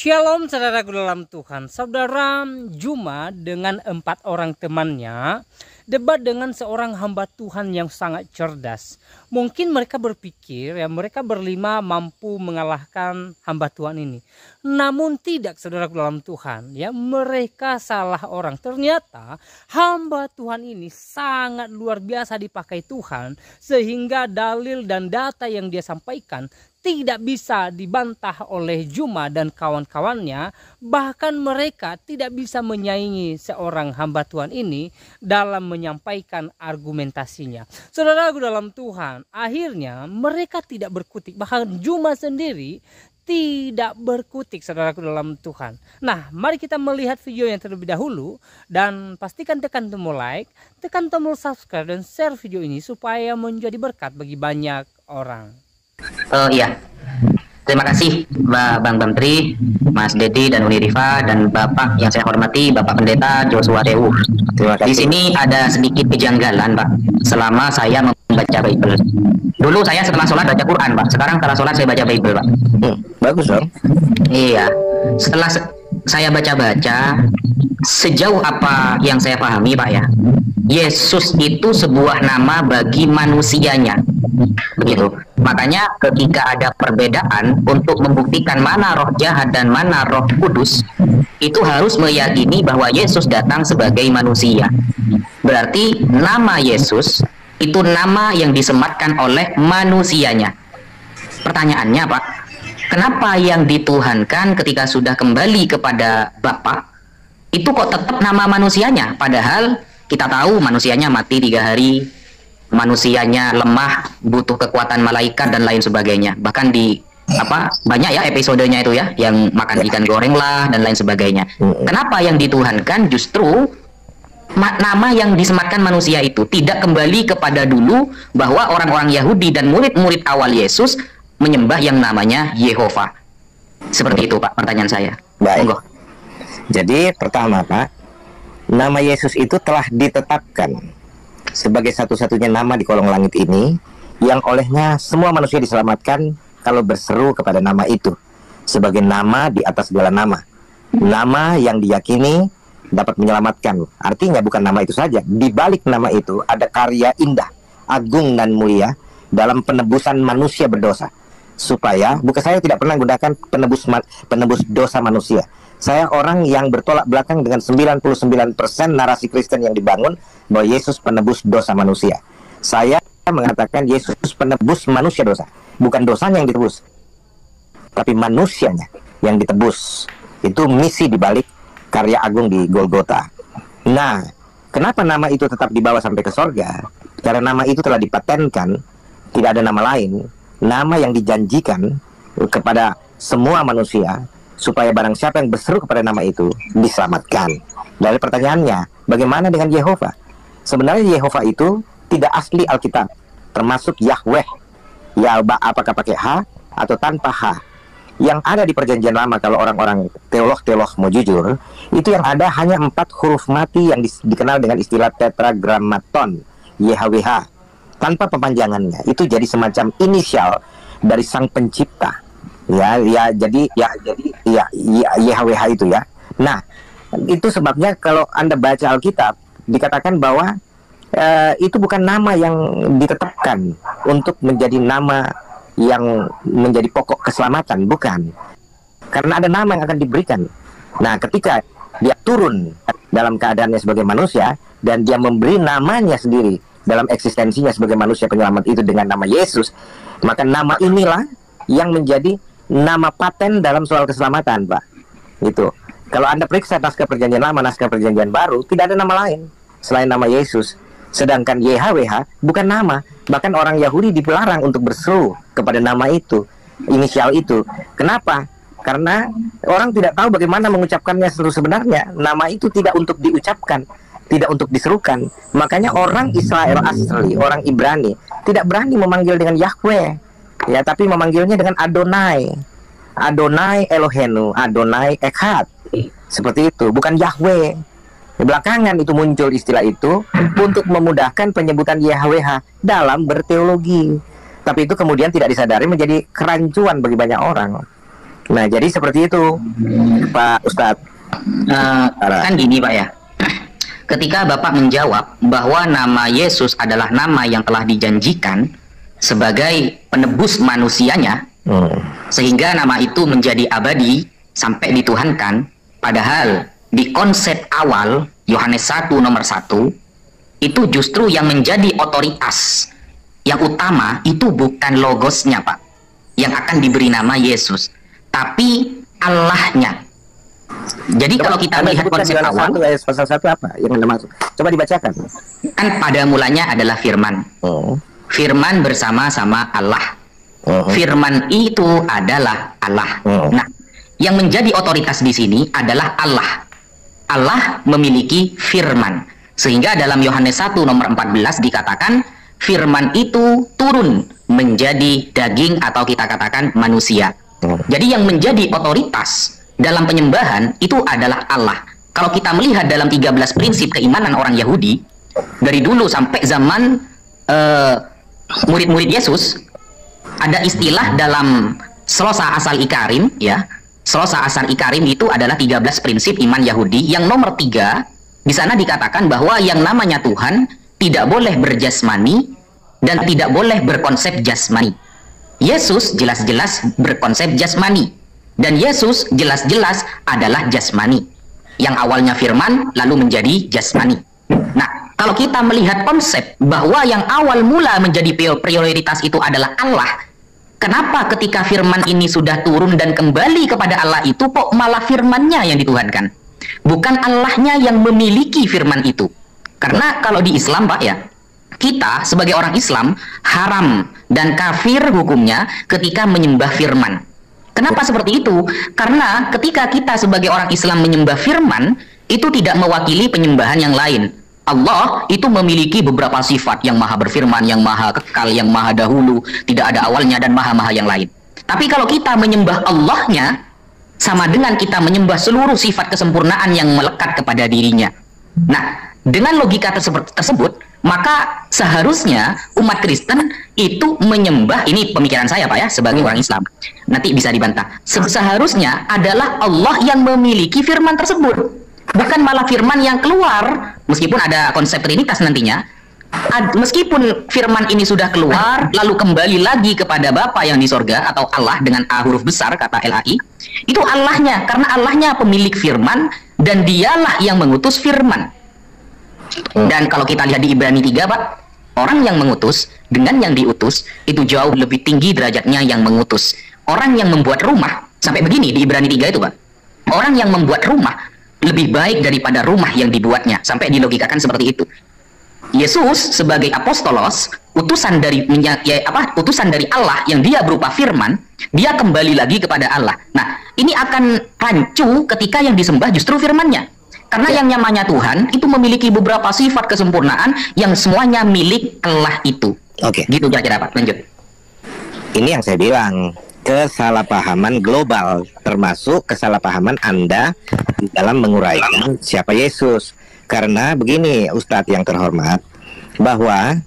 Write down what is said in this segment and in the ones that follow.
Shalom saudaraku dalam Tuhan. Saudara Juma dengan 4 orang temannya debat dengan seorang hamba Tuhan yang sangat cerdas. Mungkin mereka berpikir mereka berlima mampu mengalahkan hamba Tuhan ini. Namun tidak, saudaraku dalam Tuhan, mereka salah orang. Ternyata hamba Tuhan ini sangat luar biasa dipakai Tuhan, sehingga dalil dan data yang dia sampaikan tidak bisa dibantah oleh Juma dan kawan-kawannya. Bahkan mereka tidak bisa menyaingi seorang hamba Tuhan ini dalam menyampaikan argumentasinya. Saudaraku dalam Tuhan, akhirnya mereka tidak berkutik. Bahkan Juma sendiri tidak berkutik, saudaraku dalam Tuhan. Nah, mari kita melihat video yang terlebih dahulu. Dan pastikan tekan tombol like, tekan tombol subscribe, dan share video ini supaya menjadi berkat bagi banyak orang. Oh iya, terima kasih Bang Bamtri, Mas Dedi dan Uni Rifa, dan Bapak yang saya hormati, Bapak Pendeta Joshua Tewu. Di sini ada sedikit kejanggalan, Pak, selama saya membaca Bible. Dulu saya setelah sholat baca Quran, Pak. Sekarang setelah sholat saya baca Bible, Pak. Bagus dong. Iya, setelah saya baca-baca, sejauh apa yang saya pahami, Pak, Yesus itu sebuah nama bagi manusianya, begitu. Makanya ketika ada perbedaan untuk membuktikan mana roh jahat dan mana roh kudus, itu harus meyakini bahwa Yesus datang sebagai manusia. Berarti nama Yesus itu nama yang disematkan oleh manusianya. Pertanyaannya, Pak, kenapa yang dituhankan ketika sudah kembali kepada Bapa itu kok tetap nama manusianya? Padahal kita tahu manusianya mati 3 hari, manusianya lemah, butuh kekuatan malaikat dan lain sebagainya. Bahkan di banyak episodenya itu yang makan ikan goreng lah dan lain sebagainya. Kenapa yang dituhankan justru nama yang disematkan manusia itu tidak kembali kepada dulu, bahwa orang-orang Yahudi dan murid-murid awal Yesus menyembah yang namanya Yehova? Seperti itu, Pak, pertanyaan saya. Baik. Jadi pertama, Pak, nama Yesus itu telah ditetapkan sebagai satu-satunya nama di kolong langit ini yang olehnya semua manusia diselamatkan kalau berseru kepada nama itu sebagai nama di atas segala nama. Nama yang diyakini dapat menyelamatkan. Artinya bukan nama itu saja, di balik nama itu ada karya indah, agung dan mulia dalam penebusan manusia berdosa. Supaya, bukan, saya tidak pernah menggunakan penebus dosa manusia. Saya orang yang bertolak belakang dengan 99% narasi Kristen yang dibangun bahwa Yesus penebus dosa manusia. Saya mengatakan Yesus penebus manusia dosa. Bukan dosanya yang ditebus, tapi manusianya yang ditebus. Itu misi dibalik karya agung di Golgota. Nah, kenapa nama itu tetap dibawa sampai ke sorga? Karena nama itu telah dipatenkan, tidak ada nama lain. Nama yang dijanjikan kepada semua manusia, supaya barang siapa yang berseru kepada nama itu diselamatkan. Dari pertanyaannya, bagaimana dengan Yehova? Sebenarnya Yehova itu tidak asli Alkitab, termasuk Yahweh. Apakah pakai H atau tanpa H? Yang ada di perjanjian lama, kalau orang-orang teolog mau jujur, itu yang ada hanya 4 huruf mati yang dikenal dengan istilah tetragrammaton, YHWH, tanpa pemanjangannya. Itu jadi semacam inisial dari sang pencipta. Jadi YHWH itu ya. Nah, itu sebabnya kalau Anda baca Alkitab dikatakan bahwa itu bukan nama yang ditetapkan untuk menjadi nama yang menjadi pokok keselamatan, bukan. Karena ada nama yang akan diberikan. Nah, ketika dia turun dalam keadaannya sebagai manusia dan dia memberi namanya sendiri dalam eksistensinya sebagai manusia penyelamat itu dengan nama Yesus, maka nama inilah yang menjadi nama paten dalam soal keselamatan, Pak. Itu. Kalau Anda periksa naskah perjanjian lama, naskah perjanjian baru, tidak ada nama lain selain nama Yesus. Sedangkan YHWH bukan nama. Bahkan orang Yahudi dilarang untuk berseru kepada nama itu, inisial itu. Kenapa? Karena orang tidak tahu bagaimana mengucapkannya sebenarnya. Nama itu tidak untuk diucapkan, tidak untuk diserukan. Makanya orang Israel asli, orang Ibrani, tidak berani memanggil dengan Yahweh, tapi memanggilnya dengan Adonai. Adonai Elohenu, Adonai Echad. Seperti itu, bukan Yahweh. Belakangan itu muncul istilah itu untuk memudahkan penyebutan YHWH dalam berteologi. Tapi itu kemudian tidak disadari menjadi kerancuan bagi banyak orang. Nah, jadi seperti itu, Pak Ustadz. Kan gini Pak ya, ketika Bapak menjawab bahwa nama Yesus adalah nama yang telah dijanjikan sebagai penebus manusianya, sehingga nama itu menjadi abadi sampai dituhankan, padahal di konsep awal Yohanes 1 nomor 1 itu justru yang menjadi otoritas yang utama itu bukan logosnya Pak yang akan diberi nama Yesus, tapi Allahnya. Jadi kalau kita melihat konsep awal, pasal 1 apa yang Anda maksud? Coba dibacakan. Kan pada mulanya adalah firman. Firman bersama-sama Allah. Firman itu adalah Allah. Nah, yang menjadi otoritas di sini adalah Allah. Allah memiliki firman. Sehingga dalam Yohanes 1 nomor 14 dikatakan firman itu turun menjadi daging atau kita katakan manusia. Jadi yang menjadi otoritas dalam penyembahan itu adalah Allah. Kalau kita melihat dalam 13 prinsip keimanan orang Yahudi dari dulu sampai zaman murid-murid Yesus, ada istilah dalam Slosa Asal Ikarim ya. Slosa Asal Ikarim itu adalah 13 prinsip iman Yahudi. Yang nomor 3 di sana dikatakan bahwa yang namanya Tuhan tidak boleh berjasmani dan tidak boleh berkonsep jasmani. Yesus jelas-jelas berkonsep jasmani dan Yesus jelas-jelas adalah jasmani. Yang awalnya firman lalu menjadi jasmani. Nah, kalau kita melihat konsep bahwa yang awal mula menjadi prioritas itu adalah Allah, kenapa ketika firman ini sudah turun dan kembali kepada Allah itu kok malah firmannya yang dituhankan? Bukan Allahnya yang memiliki firman itu. Karena kalau di Islam Pak ya, kita sebagai orang Islam haram dan kafir hukumnya ketika menyembah firman. Kenapa seperti itu? Karena ketika kita sebagai orang Islam menyembah firman, itu tidak mewakili penyembahan yang lain. Allah itu memiliki beberapa sifat yang maha berfirman, yang maha kekal, yang maha dahulu, tidak ada awalnya dan maha-maha yang lain. Tapi kalau kita menyembah Allahnya, sama dengan kita menyembah seluruh sifat kesempurnaan yang melekat kepada dirinya. Nah, dengan logika tersebut, maka seharusnya umat Kristen itu menyembah, ini pemikiran saya Pak ya, sebagai orang Islam. Nanti bisa dibantah. Seharusnya adalah Allah yang memiliki firman tersebut. Bukan malah firman yang keluar, meskipun ada konsep trinitas nantinya. Meskipun firman ini sudah keluar, lalu kembali lagi kepada Bapa yang di sorga, atau Allah dengan A huruf besar, kata LAI, itu Allahnya, karena Allahnya pemilik firman, dan dialah yang mengutus firman. Dan kalau kita lihat di Ibrani 3, Pak, orang yang mengutus dengan yang diutus, itu jauh lebih tinggi derajatnya yang mengutus. Orang yang membuat rumah, sampai begini di Ibrani 3 itu, Pak, orang yang membuat rumah, lebih baik daripada rumah yang dibuatnya, sampai dilogikakan seperti itu. Yesus sebagai apostolos, utusan dari Allah yang dia berupa firman, dia kembali lagi kepada Allah. Nah, ini akan rancu ketika yang disembah justru firmannya. Karena yang namanya Tuhan itu memiliki beberapa sifat kesempurnaan yang semuanya milik Allah itu. Oke. Gitu kira-kira Pak, lanjut. Ini yang saya bilang, kesalahpahaman global, termasuk kesalahpahaman Anda dalam menguraikan siapa Yesus. Karena begini Ustadz yang terhormat, bahwa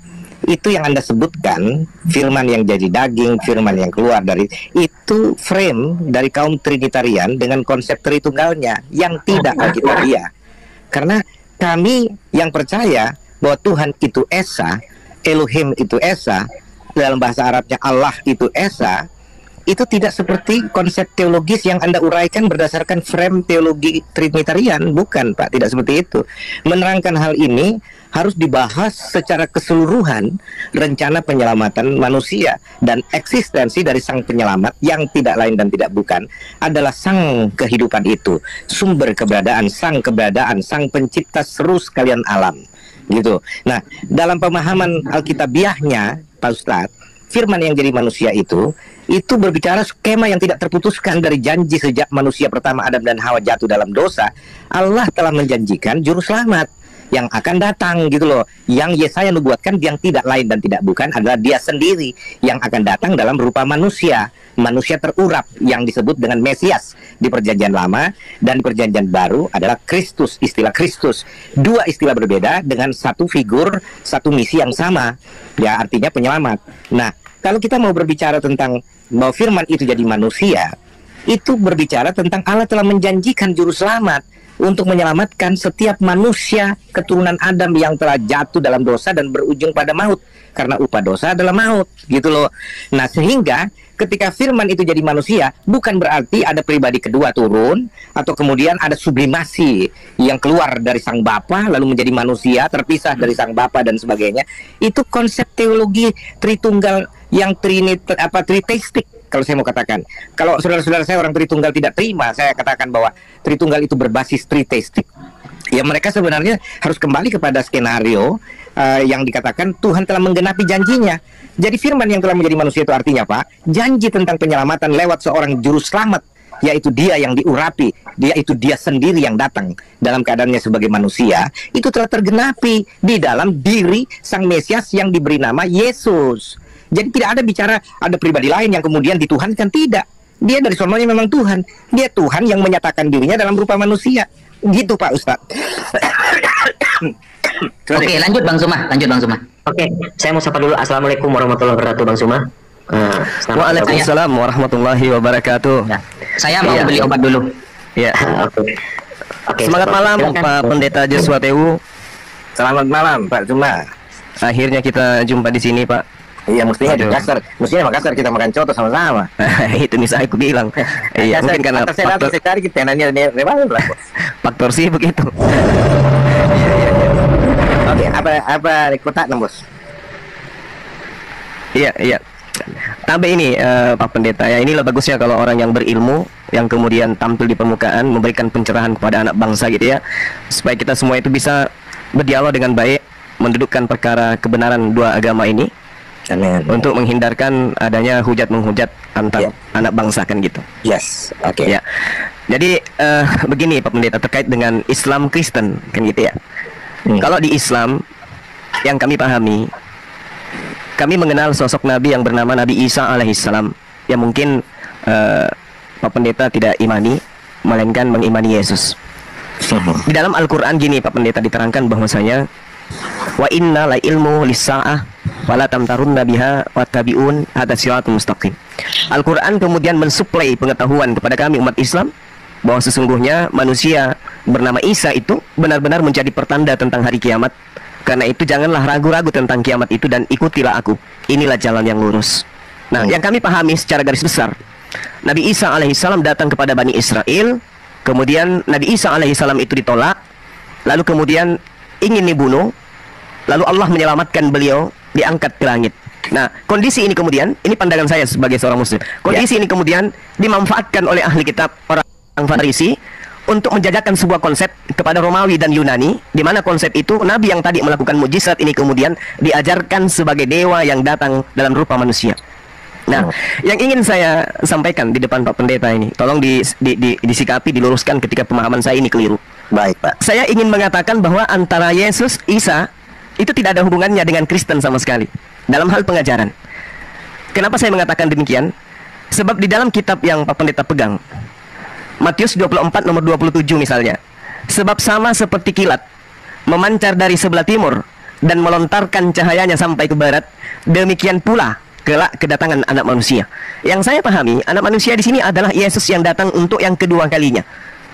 itu yang Anda sebutkan, firman yang jadi daging, firman yang keluar dari, itu frame dari kaum Trinitarian dengan konsep Tritunggalnya yang tidak Alkitabiah. Karena kami yang percaya bahwa Tuhan itu Esa, Elohim itu Esa, dalam bahasa Arabnya Allah itu Esa, itu tidak seperti konsep teologis yang Anda uraikan berdasarkan frame teologi Trinitarian. Bukan Pak, tidak seperti itu. Menerangkan hal ini harus dibahas secara keseluruhan rencana penyelamatan manusia, dan eksistensi dari sang penyelamat yang tidak lain dan tidak bukan adalah sang kehidupan itu, sumber keberadaan, sang pencipta seluruh sekalian alam, gitu. Nah, dalam pemahaman Alkitabiahnya Pak Ustadz, firman yang jadi manusia itu berbicara skema yang tidak terputuskan dari janji sejak manusia pertama Adam dan Hawa jatuh dalam dosa. Allah telah menjanjikan juru selamat yang akan datang, gitu loh. Yang Yesaya nubuatkan yang tidak lain dan tidak bukan adalah dia sendiri yang akan datang dalam rupa manusia, manusia terurap yang disebut dengan Mesias di perjanjian lama, dan di perjanjian baru adalah Kristus, istilah Kristus. Dua istilah berbeda dengan satu figur, satu misi yang sama, ya, artinya penyelamat. Nah, kalau kita mau berbicara tentang bahwa firman itu jadi manusia, itu berbicara tentang Allah telah menjanjikan juru selamat untuk menyelamatkan setiap manusia keturunan Adam yang telah jatuh dalam dosa dan berujung pada maut, karena upah dosa adalah maut, gitu loh. Nah, sehingga ketika firman itu jadi manusia, bukan berarti ada pribadi kedua turun atau kemudian ada sublimasi yang keluar dari sang Bapa lalu menjadi manusia terpisah dari sang Bapa dan sebagainya. Itu konsep teologi Tritunggal yang triteistik. Kalau saya mau katakan, kalau saudara-saudara saya orang Tritunggal tidak terima, saya katakan bahwa Tritunggal itu berbasis triteistik. Ya, mereka sebenarnya harus kembali kepada skenario yang dikatakan Tuhan telah menggenapi janjinya. Jadi firman yang telah menjadi manusia itu artinya apa? Janji tentang penyelamatan lewat seorang juru selamat, yaitu dia yang diurapi, yaitu dia sendiri yang datang dalam keadaannya sebagai manusia, itu telah tergenapi di dalam diri sang Mesias yang diberi nama Yesus. Jadi tidak ada bicara ada pribadi lain yang kemudian dituhankan, tidak. Dia dari sononya memang Tuhan. Dia Tuhan yang menyatakan dirinya dalam rupa manusia. Gitu Pak Ustadz. Oke, lanjut Bang Suma. Oke, saya mau sapa dulu. Assalamualaikum warahmatullahi wabarakatuh, Bang Suma. Waalaikumsalam warahmatullahi wabarakatuh. Ya, saya mau beli obat dulu. Ya. Oke. Semangat malam Pak Pendeta Joshua Tewu. Selamat malam Pak Cuma. Akhirnya kita jumpa di sini Pak. Iya, mestinya di Makassar. Mestinya Makassar kita makan coto sama-sama. Itu nih saya bilang. Iya, mungkin karena saya datang sekali kita nanya faktor sih begitu. Oke, apa kota Bos? Iya. Tambah ini Pak Pendeta ya, inilah bagusnya kalau orang yang berilmu yang kemudian tampil di permukaan memberikan pencerahan kepada anak bangsa gitu ya, supaya kita semua itu bisa berdialog dengan baik, mendudukkan perkara kebenaran dua agama ini. Amin. Untuk menghindarkan adanya hujat-menghujat antar anak bangsa kan gitu. Yes, oke. Ya. Jadi begini Pak Pendeta terkait dengan Islam Kristen kan gitu ya. Kalau di Islam yang kami pahami, kami mengenal sosok Nabi yang bernama Nabi Isa alaihissalam, yang mungkin Pak Pendeta tidak imani, melainkan mengimani Yesus. Di dalam Al-Quran gini Pak Pendeta diterangkan bahwasanya wa inna la ilmu lis-sa'ah wala tamtarunna biha wattabi'un hadza siratal mustaqim. Al-Quran kemudian mensuplai pengetahuan kepada kami umat Islam bahwa sesungguhnya manusia bernama Isa itu benar-benar menjadi pertanda tentang hari kiamat. Karena itu janganlah ragu-ragu tentang kiamat itu dan ikutilah aku. Inilah jalan yang lurus. Nah, yang kami pahami secara garis besar, Nabi Isa alaihissalam datang kepada Bani Israel, kemudian Nabi Isa alaihissalam itu ditolak, lalu kemudian ingin dibunuh, lalu Allah menyelamatkan beliau, diangkat ke langit. Nah, kondisi ini kemudian, ini pandangan saya sebagai seorang muslim, kondisi ini kemudian dimanfaatkan oleh ahli kitab orang Farisi untuk menjajakan sebuah konsep kepada Romawi dan Yunani, di mana konsep itu Nabi yang tadi melakukan mujizat ini kemudian diajarkan sebagai dewa yang datang dalam rupa manusia. Nah, yang ingin saya sampaikan di depan Pak Pendeta ini, tolong disikapi, diluruskan ketika pemahaman saya ini keliru. Baik Pak. Saya ingin mengatakan bahwa antara Yesus, Isa itu tidak ada hubungannya dengan Kristen sama sekali dalam hal pengajaran. Kenapa saya mengatakan demikian? Sebab di dalam kitab yang Pak Pendeta pegang, Matius 24 nomor 27 misalnya, sebab sama seperti kilat memancar dari sebelah timur dan melontarkan cahayanya sampai ke barat, demikian pula kelak kedatangan anak manusia. Yang saya pahami, anak manusia di sini adalah Yesus yang datang untuk yang kedua kalinya.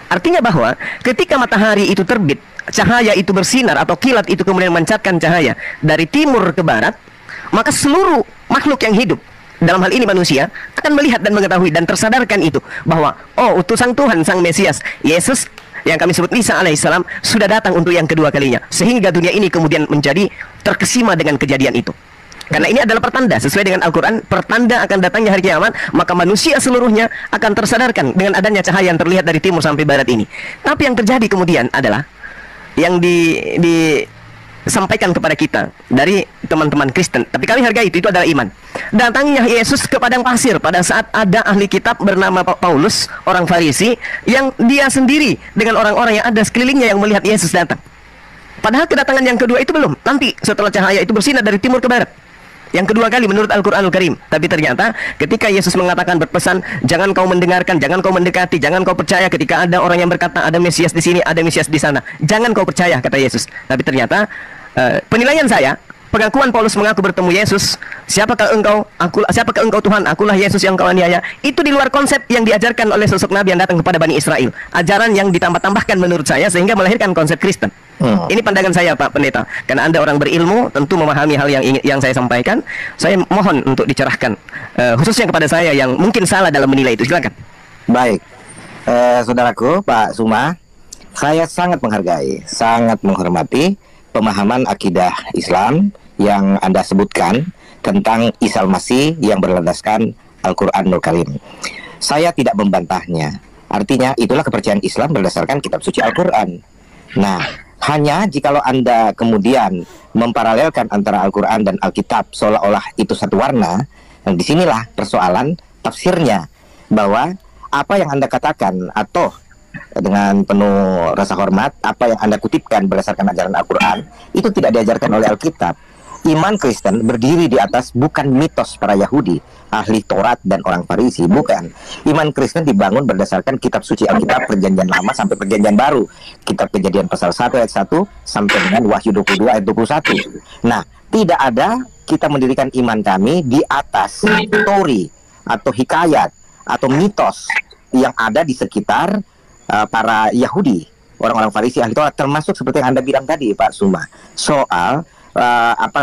Artinya bahwa ketika matahari itu terbit, cahaya itu bersinar atau kilat itu kemudian memancarkan cahaya dari timur ke barat, maka seluruh makhluk yang hidup, dalam hal ini manusia, akan melihat dan mengetahui dan tersadarkan itu bahwa oh, utusan Tuhan sang Mesias Yesus yang kami sebut Isa alaihissalam sudah datang untuk yang kedua kalinya, sehingga dunia ini kemudian menjadi terkesima dengan kejadian itu. Karena ini adalah pertanda sesuai dengan Al-Quran, pertanda akan datangnya hari kiamat, maka manusia seluruhnya akan tersadarkan dengan adanya cahaya yang terlihat dari timur sampai barat ini. Tapi yang terjadi kemudian adalah yang disampaikan kepada kita dari teman-teman Kristen, tapi kami hargai itu adalah iman. Datangnya Yesus ke padang pasir pada saat ada ahli kitab bernama Paulus, orang Farisi, yang dia sendiri dengan orang-orang yang ada sekelilingnya yang melihat Yesus datang. Padahal kedatangan yang kedua itu belum, nanti setelah cahaya itu bersinar dari timur ke barat, yang kedua kali menurut Al-Quranul Karim. Tapi ternyata ketika Yesus mengatakan, berpesan, jangan kau mendengarkan, jangan kau mendekati, jangan kau percaya ketika ada orang yang berkata ada Mesias di sini, ada Mesias di sana, jangan kau percaya, kata Yesus. Tapi ternyata penilaian saya, pengakuan Paulus mengaku bertemu Yesus, siapakah engkau Tuhan, akulah Yesus yang kau aniaya, itu di luar konsep yang diajarkan oleh sosok Nabi yang datang kepada Bani Israel. Ajaran yang ditambah-tambahkan menurut saya sehingga melahirkan konsep Kristen. Ini pandangan saya, Pak Pendeta. Karena Anda orang berilmu, tentu memahami hal yang saya sampaikan. Saya mohon untuk dicerahkan, khususnya kepada saya yang mungkin salah dalam menilai itu. Silakan. Baik, saudaraku Pak Suma, saya sangat menghargai, sangat menghormati pemahaman akidah Islam yang Anda sebutkan tentang Isa Al-Masih yang berlandaskan Al-Quranul Karim. Saya tidak membantahnya. Artinya itulah kepercayaan Islam berdasarkan kitab suci Al-Quran. Nah, hanya jikalau Anda kemudian memparalelkan antara Al-Quran dan Alkitab seolah-olah itu satu warna, dan disinilah persoalan tafsirnya, bahwa apa yang Anda katakan atau dengan penuh rasa hormat, apa yang Anda kutipkan berdasarkan ajaran Al-Quran itu tidak diajarkan oleh Alkitab. Iman Kristen berdiri di atas bukan mitos para Yahudi, ahli Taurat dan orang Farisi, bukan. Iman Kristen dibangun berdasarkan kitab suci Alkitab Perjanjian Lama sampai Perjanjian Baru. Kitab Kejadian pasal 1 ayat 1 sampai dengan Wahyu 22 ayat 21. Nah, tidak ada kita mendirikan iman kami di atas story atau hikayat atau mitos yang ada di sekitar para Yahudi, orang-orang Farisi, ahli Taurat, termasuk seperti yang Anda bilang tadi, Pak Suma, soal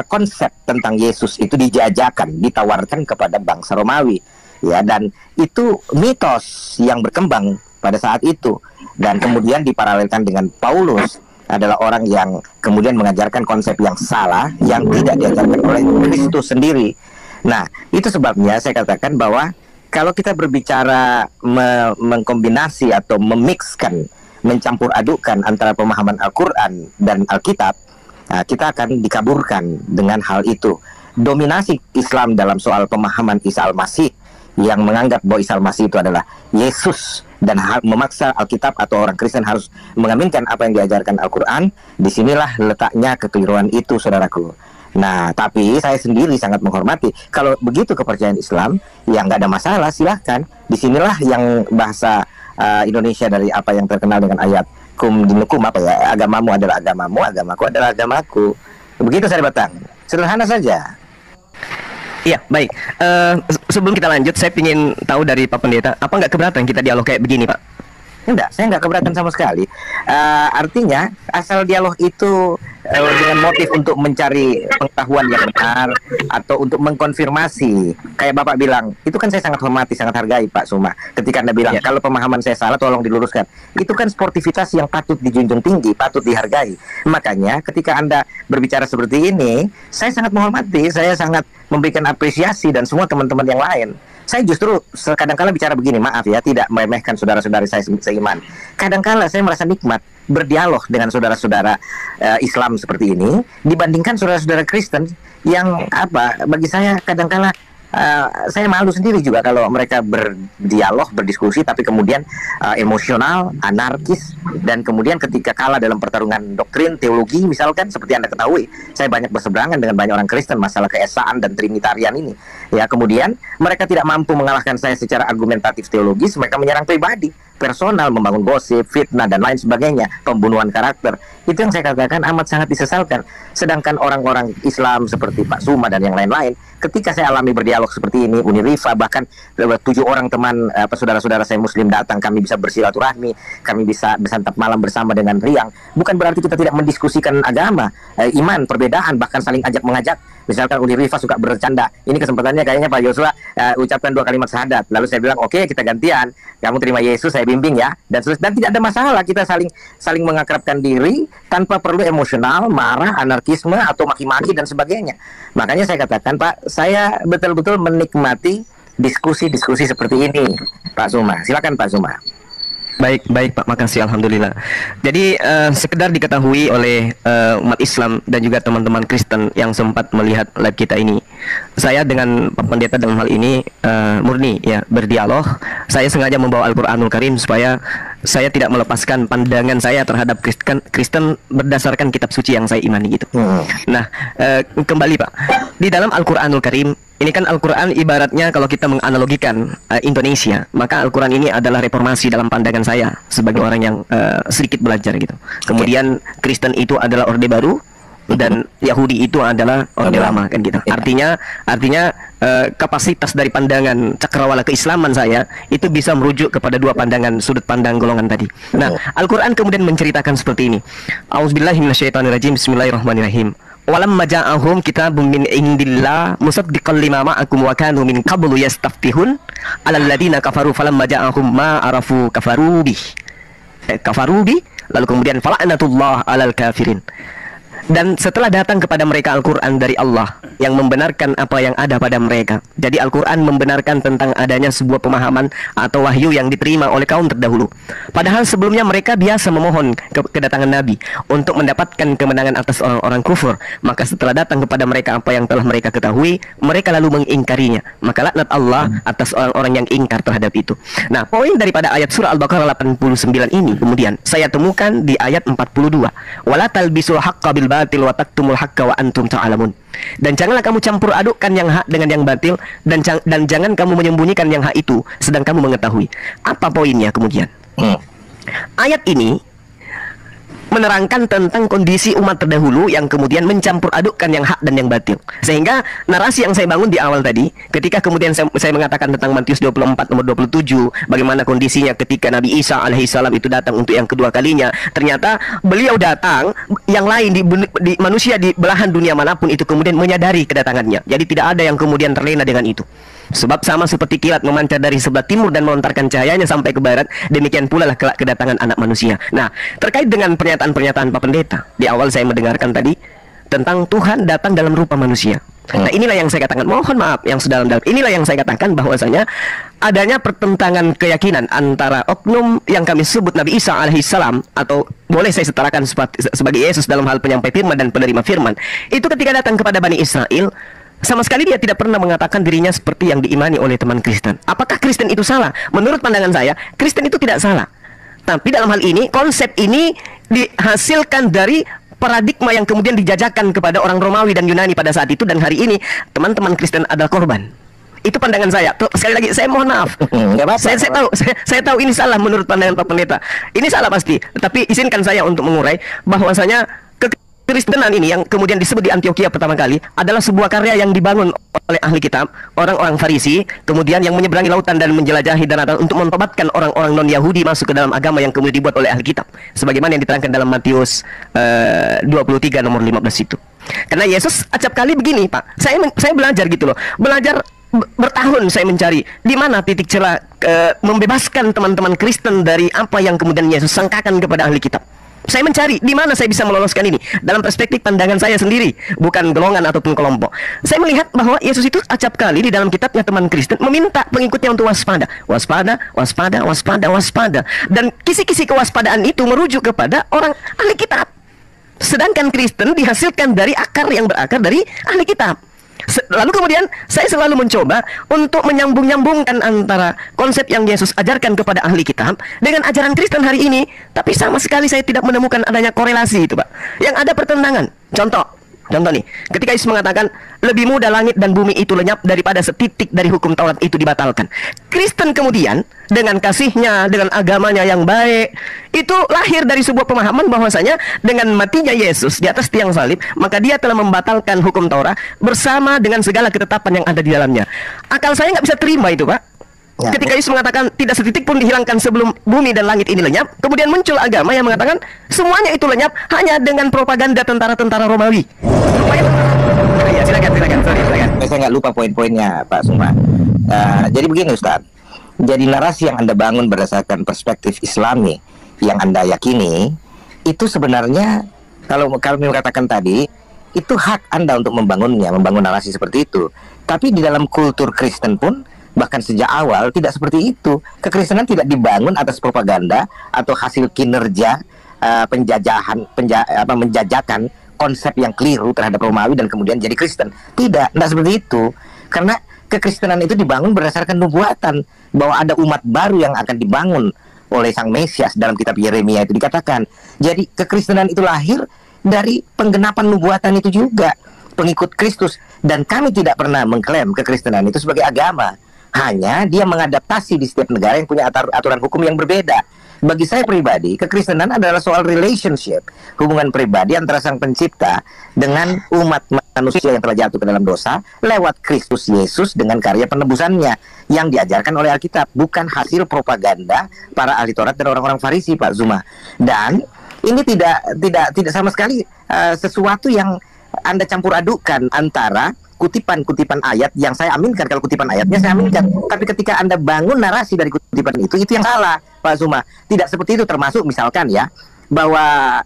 konsep tentang Yesus itu dijajakan, ditawarkan kepada bangsa Romawi, ya, dan itu mitos yang berkembang pada saat itu, dan kemudian diparalelkan dengan Paulus adalah orang yang kemudian mengajarkan konsep yang salah, yang tidak diajarkan oleh Kristus sendiri. Nah, itu sebabnya saya katakan bahwa kalau kita berbicara mengkombinasi atau memixkan, mencampur adukkan antara pemahaman Al-Quran dan Alkitab, kita akan dikaburkan dengan hal itu. Dominasi Islam dalam soal pemahaman Isa Al-Masih yang menganggap bahwa Isa Al-Masih itu adalah Yesus dan memaksa Alkitab atau orang Kristen harus mengaminkan apa yang diajarkan Al-Quran, disinilah letaknya kekeliruan itu, saudaraku. Nah, tapi saya sendiri sangat menghormati. Kalau begitu kepercayaan Islam, ya nggak ada masalah, silahkan. Disinilah yang bahasa Indonesia dari apa yang terkenal dengan ayat kum dinukum, apa ya, agamamu adalah agamamu, agamaku adalah agamaku. Begitu saya batang. Sederhana saja. Iya, baik. Sebelum kita lanjut, saya ingin tahu dari Pak Pendeta, apa nggak keberatan kita dialog kayak begini, Pak? Enggak, saya nggak keberatan sama sekali. Artinya, asal dialog itu dengan motif untuk mencari pengetahuan yang benar atau untuk mengkonfirmasi, kayak Bapak bilang, itu kan saya sangat hormati, sangat hargai Pak Suma. Ketika Anda bilang, kalau pemahaman saya salah, tolong diluruskan. Itu kan sportivitas yang patut dijunjung tinggi, patut dihargai. Makanya ketika Anda berbicara seperti ini, saya sangat menghormati, saya sangat memberikan apresiasi dan semua teman-teman yang lain. Saya justru kadang-kala bicara begini, maaf ya, tidak meremehkan saudara-saudari saya seiman. Kadang-kala saya merasa nikmat berdialog dengan saudara-saudara Islam seperti ini dibandingkan saudara-saudara Kristen yang bagi saya kadang-kala saya malu sendiri juga kalau mereka berdialog, berdiskusi, tapi kemudian emosional, anarkis, dan kemudian ketika kalah dalam pertarungan doktrin, teologi, misalkan, seperti Anda ketahui, saya banyak berseberangan dengan banyak orang Kristen masalah keesaan dan trinitarian ini. Ya, kemudian mereka tidak mampu mengalahkan saya secara argumentatif teologis, mereka menyerang pribadi, personal, membangun gosip, fitnah, dan lain sebagainya, pembunuhan karakter. Itu yang saya katakan amat sangat disesalkan. Sedangkan orang-orang Islam seperti Pak Suma dan yang lain-lain, ketika saya alami berdialog seperti ini, Uni Rifa, bahkan 7 orang teman saudara-saudara saya Muslim datang, kami bisa bersilaturahmi, kami bisa bersantap malam bersama dengan riang. Bukan berarti kita tidak mendiskusikan agama, iman, perbedaan, bahkan saling ajak-mengajak. Misalkan Uni Rifa suka bercanda, ini kesempatannya kayaknya Pak Yosua ucapkan 2 kalimat syahadat. Lalu saya bilang, oke, kita gantian, kamu terima Yesus, saya bimbing ya, dan tidak ada masalah, kita saling mengakrabkan diri tanpa perlu emosional, marah, anarkisme atau maki-maki dan sebagainya. Makanya saya katakan, Pak, saya betul-betul menikmati diskusi-diskusi seperti ini, Pak Suma. Silakan Pak Suma. Baik, Pak, makasih, alhamdulillah. Jadi sekedar diketahui oleh umat Islam dan juga teman-teman Kristen yang sempat melihat live kita ini, saya dengan Pak Pendeta dalam hal ini murni ya berdialog. Saya sengaja membawa Al-Quranul Karim supaya saya tidak melepaskan pandangan saya terhadap Kristen berdasarkan kitab suci yang saya imani gitu. Nah, kembali Pak, di dalam Al-Quranul Karim ini kan Al-Quran ibaratnya kalau kita menganalogikan Indonesia, maka Al-Quran ini adalah reformasi dalam pandangan saya sebagai orang yang sedikit belajar gitu. Kemudian Kristen itu adalah Orde Baru, dan Yahudi itu adalah Orde Lama kan gitu. Artinya kapasitas dari pandangan cakrawala keislaman saya itu bisa merujuk kepada dua pandangan sudut pandang golongan tadi. Nah, Al-Qur'an kemudian menceritakan seperti ini. A'udzubillahi minasyaitonirrajim. Bismillahirrahmanirrahim. Walamma ja'ahum kitabun min indillah musaddiqan lima ma'akum wa kanu min qablu yastaftihun 'alal ladzina kafaru falamma ja'ahum ma arafu kafaru bih lalu kemudian fala'natullah 'alal kafirin. Dan setelah datang kepada mereka Al-Quran dari Allah yang membenarkan apa yang ada pada mereka. Jadi Al-Quran membenarkan tentang adanya sebuah pemahaman atau wahyu yang diterima oleh kaum terdahulu. Padahal sebelumnya mereka biasa memohon kedatangan Nabi untuk mendapatkan kemenangan atas orang-orang kufur. Maka setelah datang kepada mereka apa yang telah mereka ketahui, mereka lalu mengingkarinya. Maka laknat Allah atas orang-orang yang ingkar terhadap itu. Nah, poin daripada ayat surah Al-Baqarah 89 ini kemudian saya temukan di ayat 42. Wala talbisul haqqa bil batil wa taktumul haqqa wa antum ta'lamun. Dan janganlah kamu campur adukkan yang hak dengan yang batil, dan jangan kamu menyembunyikan yang hak itu sedang kamu mengetahui. Apa poinnya kemudian? Ayat ini menerangkan tentang kondisi umat terdahulu yang kemudian mencampur adukkan yang hak dan yang batil. Sehingga narasi yang saya bangun di awal tadi, ketika kemudian saya mengatakan tentang Matius 24 nomor 27, bagaimana kondisinya ketika Nabi Isa alaihissalam itu datang untuk yang kedua kalinya. Ternyata beliau datang, yang lain di manusia di belahan dunia manapun itu kemudian menyadari kedatangannya. Jadi tidak ada yang kemudian terlena dengan itu. Sebab sama seperti kilat memancar dari sebelah timur dan melontarkan cahayanya sampai ke barat, demikian pula lah kedatangan anak manusia. Nah, terkait dengan pernyataan-pernyataan Pak Pendeta, di awal saya mendengarkan tadi tentang Tuhan datang dalam rupa manusia. Nah, inilah yang saya katakan, mohon maaf yang sedalam-dalam, inilah yang saya katakan bahwasanya adanya pertentangan keyakinan antara oknum yang kami sebut Nabi Isa alaihissalam, atau boleh saya setarakan sebagai Yesus dalam hal penyampai firman dan penerima firman, itu ketika datang kepada Bani Israel, sama sekali dia tidak pernah mengatakan dirinya seperti yang diimani oleh teman Kristen. Apakah Kristen itu salah? Menurut pandangan saya, Kristen itu tidak salah. Tapi dalam hal ini, konsep ini dihasilkan dari paradigma yang kemudian dijajakan kepada orang Romawi dan Yunani pada saat itu, dan hari ini teman-teman Kristen adalah korban. Itu pandangan saya. Sekali lagi saya mohon maaf. Saya tahu ini salah menurut pandangan Pak Pendeta. Ini salah pasti. Tapi izinkan saya untuk mengurai bahwasanya Kekristenan ini yang kemudian disebut di Antioquia pertama kali adalah sebuah karya yang dibangun oleh ahli kitab, orang-orang Farisi, kemudian yang menyeberangi lautan dan menjelajahi daratan untuk mentobatkan orang-orang non-Yahudi masuk ke dalam agama yang kemudian dibuat oleh ahli kitab. Sebagaimana yang diterangkan dalam Matius 23 nomor 15 itu. Karena Yesus acap kali begini, Pak. Saya belajar gitu loh. Belajar bertahun saya mencari di mana titik celah membebaskan teman-teman Kristen dari apa yang kemudian Yesus sangkakan kepada ahli kitab. Saya mencari di mana saya bisa meloloskan ini dalam perspektif pandangan saya sendiri, bukan golongan ataupun kelompok. Saya melihat bahwa Yesus itu acap kali di dalam kitabnya teman Kristen meminta pengikutnya untuk waspada, waspada, waspada, waspada, waspada. Dan kisi-kisi kewaspadaan itu merujuk kepada orang ahli kitab. Sedangkan Kristen dihasilkan dari akar yang berakar dari ahli kitab. Lalu kemudian saya selalu mencoba untuk menyambung-nyambungkan antara konsep yang Yesus ajarkan kepada ahli kitab dengan ajaran Kristen hari ini. Tapi sama sekali saya tidak menemukan adanya korelasi itu, Pak. Yang ada pertentangan. Contoh nih, ketika Yesus mengatakan lebih mudah langit dan bumi itu lenyap daripada setitik dari hukum Taurat itu dibatalkan. Kristen kemudian dengan kasihnya, dengan agamanya yang baik, itu lahir dari sebuah pemahaman bahwasanya dengan matinya Yesus di atas tiang salib, maka dia telah membatalkan hukum Taurat bersama dengan segala ketetapan yang ada di dalamnya. Akal saya nggak bisa terima itu, Pak. Ketika Yesus mengatakan tidak setitik pun dihilangkan sebelum bumi dan langit ini lenyap, kemudian muncul agama yang mengatakan semuanya itu lenyap hanya dengan propaganda tentara-tentara Romawi. Ya, silakan. Saya nggak lupa poin-poinnya, Pak Suma. Jadi begini, Ustaz. Jadi narasi yang Anda bangun berdasarkan perspektif Islami yang Anda yakini, itu sebenarnya kalau katakan tadi, itu hak Anda untuk membangunnya, membangun narasi seperti itu. Tapi di dalam kultur Kristen pun bahkan sejak awal tidak seperti itu. Kekristenan tidak dibangun atas propaganda atau hasil kinerja menjajakan konsep yang keliru terhadap Romawi dan kemudian jadi Kristen. Tidak seperti itu. Karena kekristenan itu dibangun berdasarkan nubuatan bahwa ada umat baru yang akan dibangun oleh Sang Mesias. Dalam kitab Yeremia itu dikatakan. Jadi kekristenan itu lahir dari penggenapan nubuatan itu juga, pengikut Kristus. Dan kami tidak pernah mengklaim kekristenan itu sebagai agama. Hanya dia mengadaptasi di setiap negara yang punya aturan hukum yang berbeda. Bagi saya pribadi, kekristenan adalah soal relationship, hubungan pribadi antara Sang Pencipta dengan umat manusia yang telah jatuh ke dalam dosa lewat Kristus Yesus dengan karya penebusannya yang diajarkan oleh Alkitab, bukan hasil propaganda para ahli Taurat dan orang-orang Farisi, Pak Zuma. Dan ini tidak sama sekali sesuatu yang Anda campur adukan antara kutipan-kutipan ayat yang saya aminkan. Kalau kutipan ayatnya saya aminkan, tapi ketika Anda bangun narasi dari kutipan itu yang salah, Pak Zuma. Tidak seperti itu. Termasuk misalkan ya, bahwa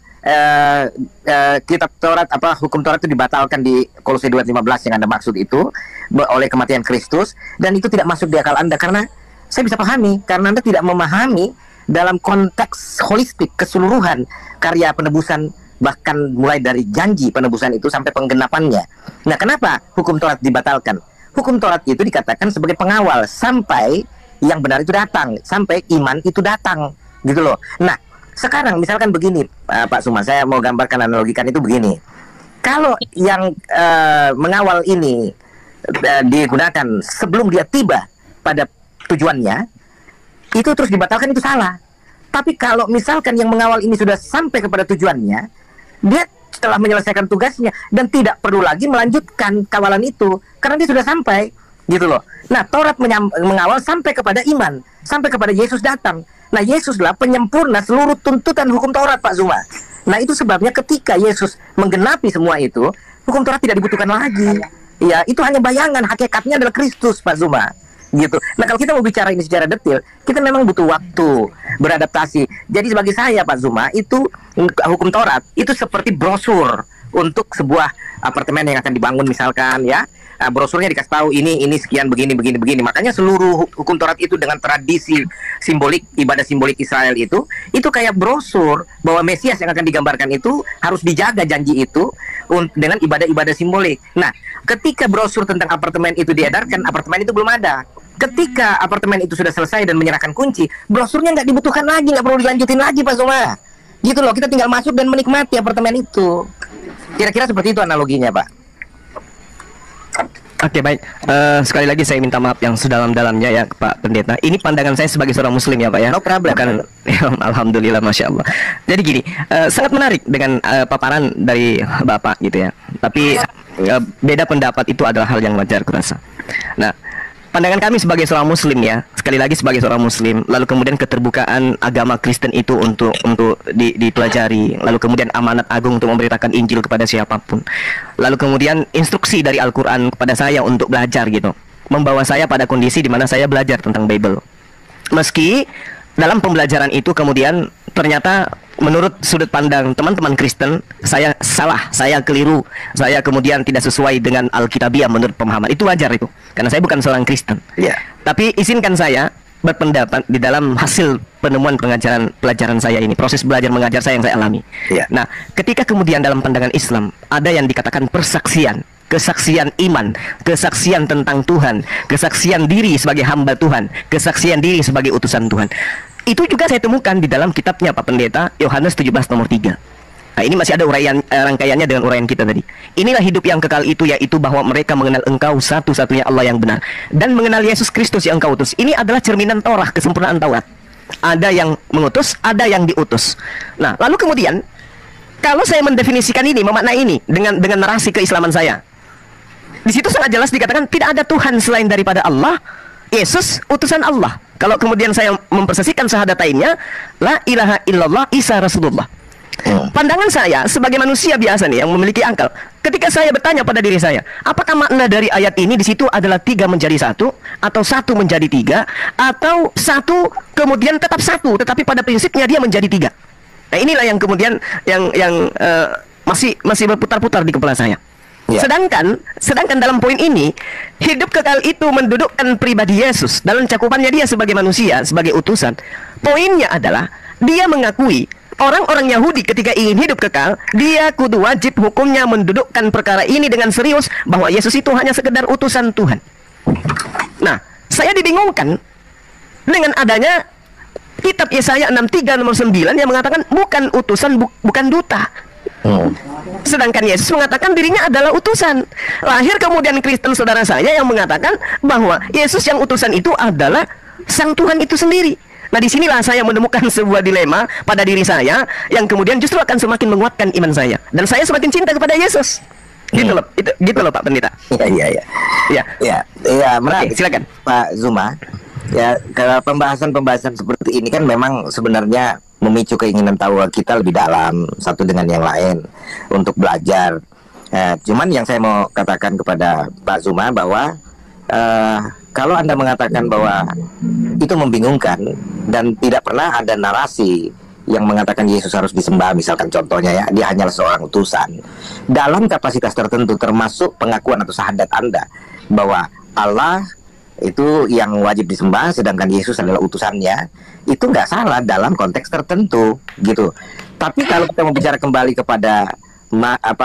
kitab Taurat, hukum Taurat itu dibatalkan di Kolose 2:15 yang Anda maksud itu oleh kematian Kristus, dan itu tidak masuk di akal Anda. Karena saya bisa pahami, karena Anda tidak memahami dalam konteks holistik keseluruhan karya penebusan, bahkan mulai dari janji penebusan itu sampai penggenapannya. Nah, kenapa hukum Taurat dibatalkan? Hukum Taurat itu dikatakan sebagai pengawal sampai yang benar itu datang, sampai iman itu datang, gitu loh. Nah, sekarang misalkan begini, Pak Suma, saya mau gambarkan, analogikan itu begini. Kalau yang mengawal ini digunakan sebelum dia tiba pada tujuannya, itu terus dibatalkan, itu salah. Tapi kalau misalkan yang mengawal ini sudah sampai kepada tujuannya, dia telah menyelesaikan tugasnya dan tidak perlu lagi melanjutkan kawalan itu karena dia sudah sampai, gitu loh. Nah, Taurat mengawal sampai kepada iman, sampai kepada Yesus datang. Nah, Yesuslah penyempurna seluruh tuntutan hukum Taurat, Pak Zuma. Nah, itu sebabnya ketika Yesus menggenapi semua itu, hukum Taurat tidak dibutuhkan lagi. Ya, itu hanya bayangan, hakikatnya adalah Kristus, Pak Zuma. Gitu. Nah, kalau kita mau bicara ini secara detail, kita memang butuh waktu beradaptasi. Jadi bagi saya, Pak Zuma, itu hukum Taurat itu seperti brosur untuk sebuah apartemen yang akan dibangun misalkan, ya. Brosurnya dikasih tahu ini sekian, begini. Makanya seluruh hukum Taurat itu dengan tradisi simbolik, ibadah simbolik Israel itu kayak brosur bahwa Mesias yang akan digambarkan itu harus dijaga janji itu dengan ibadah-ibadah simbolik. Nah, ketika brosur tentang apartemen itu diedarkan, apartemen itu belum ada. Ketika apartemen itu sudah selesai dan menyerahkan kunci, brosurnya nggak dibutuhkan lagi, nggak perlu dilanjutin lagi, Pak Zuma. Gitu loh, kita tinggal masuk dan menikmati apartemen itu. Kira-kira seperti itu analoginya, Pak. Oke, baik. Sekali lagi saya minta maaf yang sedalam-dalamnya ya, Pak Pendeta. Ini pandangan saya sebagai seorang Muslim ya, Pak ya. No problem. Bukan, ya, alhamdulillah, masya Allah. Jadi gini, sangat menarik dengan paparan dari Bapak gitu ya. Tapi beda pendapat itu adalah hal yang wajar kurasa. Nah, pandangan kami sebagai seorang Muslim ya, sekali lagi sebagai seorang Muslim, lalu kemudian keterbukaan agama Kristen itu untuk dipelajari, lalu kemudian amanat agung untuk memberitakan Injil kepada siapapun, lalu kemudian instruksi dari Al-Quran kepada saya untuk belajar gitu, membawa saya pada kondisi di mana saya belajar tentang Bible. Meski dalam pembelajaran itu kemudian ternyata menurut sudut pandang teman-teman Kristen, saya salah, saya keliru, saya kemudian tidak sesuai dengan Alkitabiah menurut pemahaman. Itu wajar itu, karena saya bukan seorang Kristen. Tapi izinkan saya berpendapat di dalam hasil penemuan pelajaran saya ini, proses belajar mengajar saya yang saya alami. Nah, ketika kemudian dalam pandangan Islam ada yang dikatakan persaksian, kesaksian iman, kesaksian tentang Tuhan, kesaksian diri sebagai hamba Tuhan, kesaksian diri sebagai utusan Tuhan. Itu juga saya temukan di dalam kitabnya Pak Pendeta, Yohanes 17 nomor 3. Nah, ini masih ada uraian rangkaiannya dengan uraian kita tadi. Inilah hidup yang kekal itu, yaitu bahwa mereka mengenal Engkau satu-satunya Allah yang benar, dan mengenal Yesus Kristus yang Engkau utus. Ini adalah cerminan Taurat, kesempurnaan Taurat. Ada yang mengutus, ada yang diutus. Nah, lalu kemudian kalau saya mendefinisikan ini, memaknai ini dengan narasi keislaman saya, di situ sangat jelas dikatakan tidak ada Tuhan selain daripada Allah, Yesus utusan Allah. Kalau kemudian saya mempersesikan syahadatannya, la ilaha illallah Isa Rasulullah. Pandangan saya sebagai manusia biasa nih yang memiliki akal, ketika saya bertanya pada diri saya, apakah makna dari ayat ini di situ adalah 3 menjadi 1, atau 1 menjadi 3, atau 1 kemudian tetap 1, tetapi pada prinsipnya dia menjadi 3. Nah, inilah yang kemudian yang masih berputar-putar di kepala saya. Sedangkan dalam poin ini, hidup kekal itu mendudukkan pribadi Yesus dalam cakupannya dia sebagai manusia, sebagai utusan. Poinnya adalah dia mengakui orang-orang Yahudi ketika ingin hidup kekal, dia kudu wajib hukumnya mendudukkan perkara ini dengan serius, bahwa Yesus itu hanya sekedar utusan Tuhan. Nah, saya dibingungkan dengan adanya kitab Yesaya 63 nomor 9 yang mengatakan bukan utusan, bukan duta. Sedangkan Yesus mengatakan dirinya adalah utusan. Lahir kemudian Kristen saudara saya yang mengatakan bahwa Yesus yang utusan itu adalah Sang Tuhan itu sendiri. Nah, disinilah saya menemukan sebuah dilema pada diri saya yang kemudian justru akan semakin menguatkan iman saya dan saya semakin cinta kepada Yesus. Gitu loh, gitu loh Pak Pendeta. Iya, menarik. Silakan Pak Zuma. Ya, kalau pembahasan seperti ini kan memang sebenarnya memicu keinginan tahu kita lebih dalam satu dengan yang lain untuk belajar. Cuman yang saya mau katakan kepada Pak Zuma bahwa kalau Anda mengatakan bahwa itu membingungkan dan tidak pernah ada narasi yang mengatakan Yesus harus disembah, misalkan contohnya ya, dia hanyalah seorang utusan dalam kapasitas tertentu, termasuk pengakuan atau syahadat Anda bahwa Allah itu yang wajib disembah sedangkan Yesus adalah utusannya, itu nggak salah dalam konteks tertentu gitu. Tapi kalau kita mau bicara kembali kepada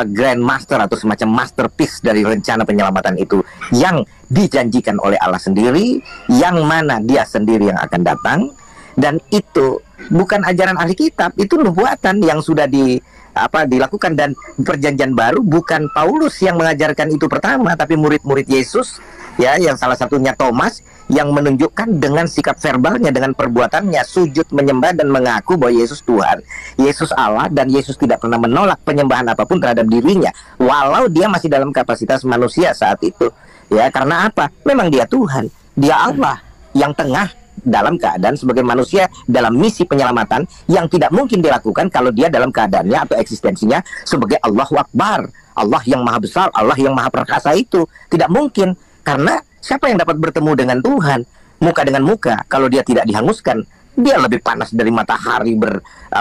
Grand Master atau semacam masterpiece dari rencana penyelamatan itu yang dijanjikan oleh Allah sendiri, yang mana dia sendiri yang akan datang, dan itu bukan ajaran ahli kitab, itu nubuatan yang sudah dilakukan. Dan perjanjian baru bukan Paulus yang mengajarkan itu pertama, tapi murid-murid Yesus ya, yang salah satunya Thomas yang menunjukkan dengan sikap verbalnya, dengan perbuatannya, sujud menyembah dan mengaku bahwa Yesus Tuhan, Yesus Allah, dan Yesus tidak pernah menolak penyembahan apapun terhadap dirinya walau dia masih dalam kapasitas manusia saat itu ya. Karena apa? Memang dia Tuhan, dia Allah yang tengah dalam keadaan sebagai manusia dalam misi penyelamatan yang tidak mungkin dilakukan kalau dia dalam keadaannya atau eksistensinya sebagai Allahu Akbar, Allah yang maha besar, Allah yang maha perkasa. Itu tidak mungkin, karena siapa yang dapat bertemu dengan Tuhan muka dengan muka kalau dia tidak dihanguskan? Dia lebih panas dari matahari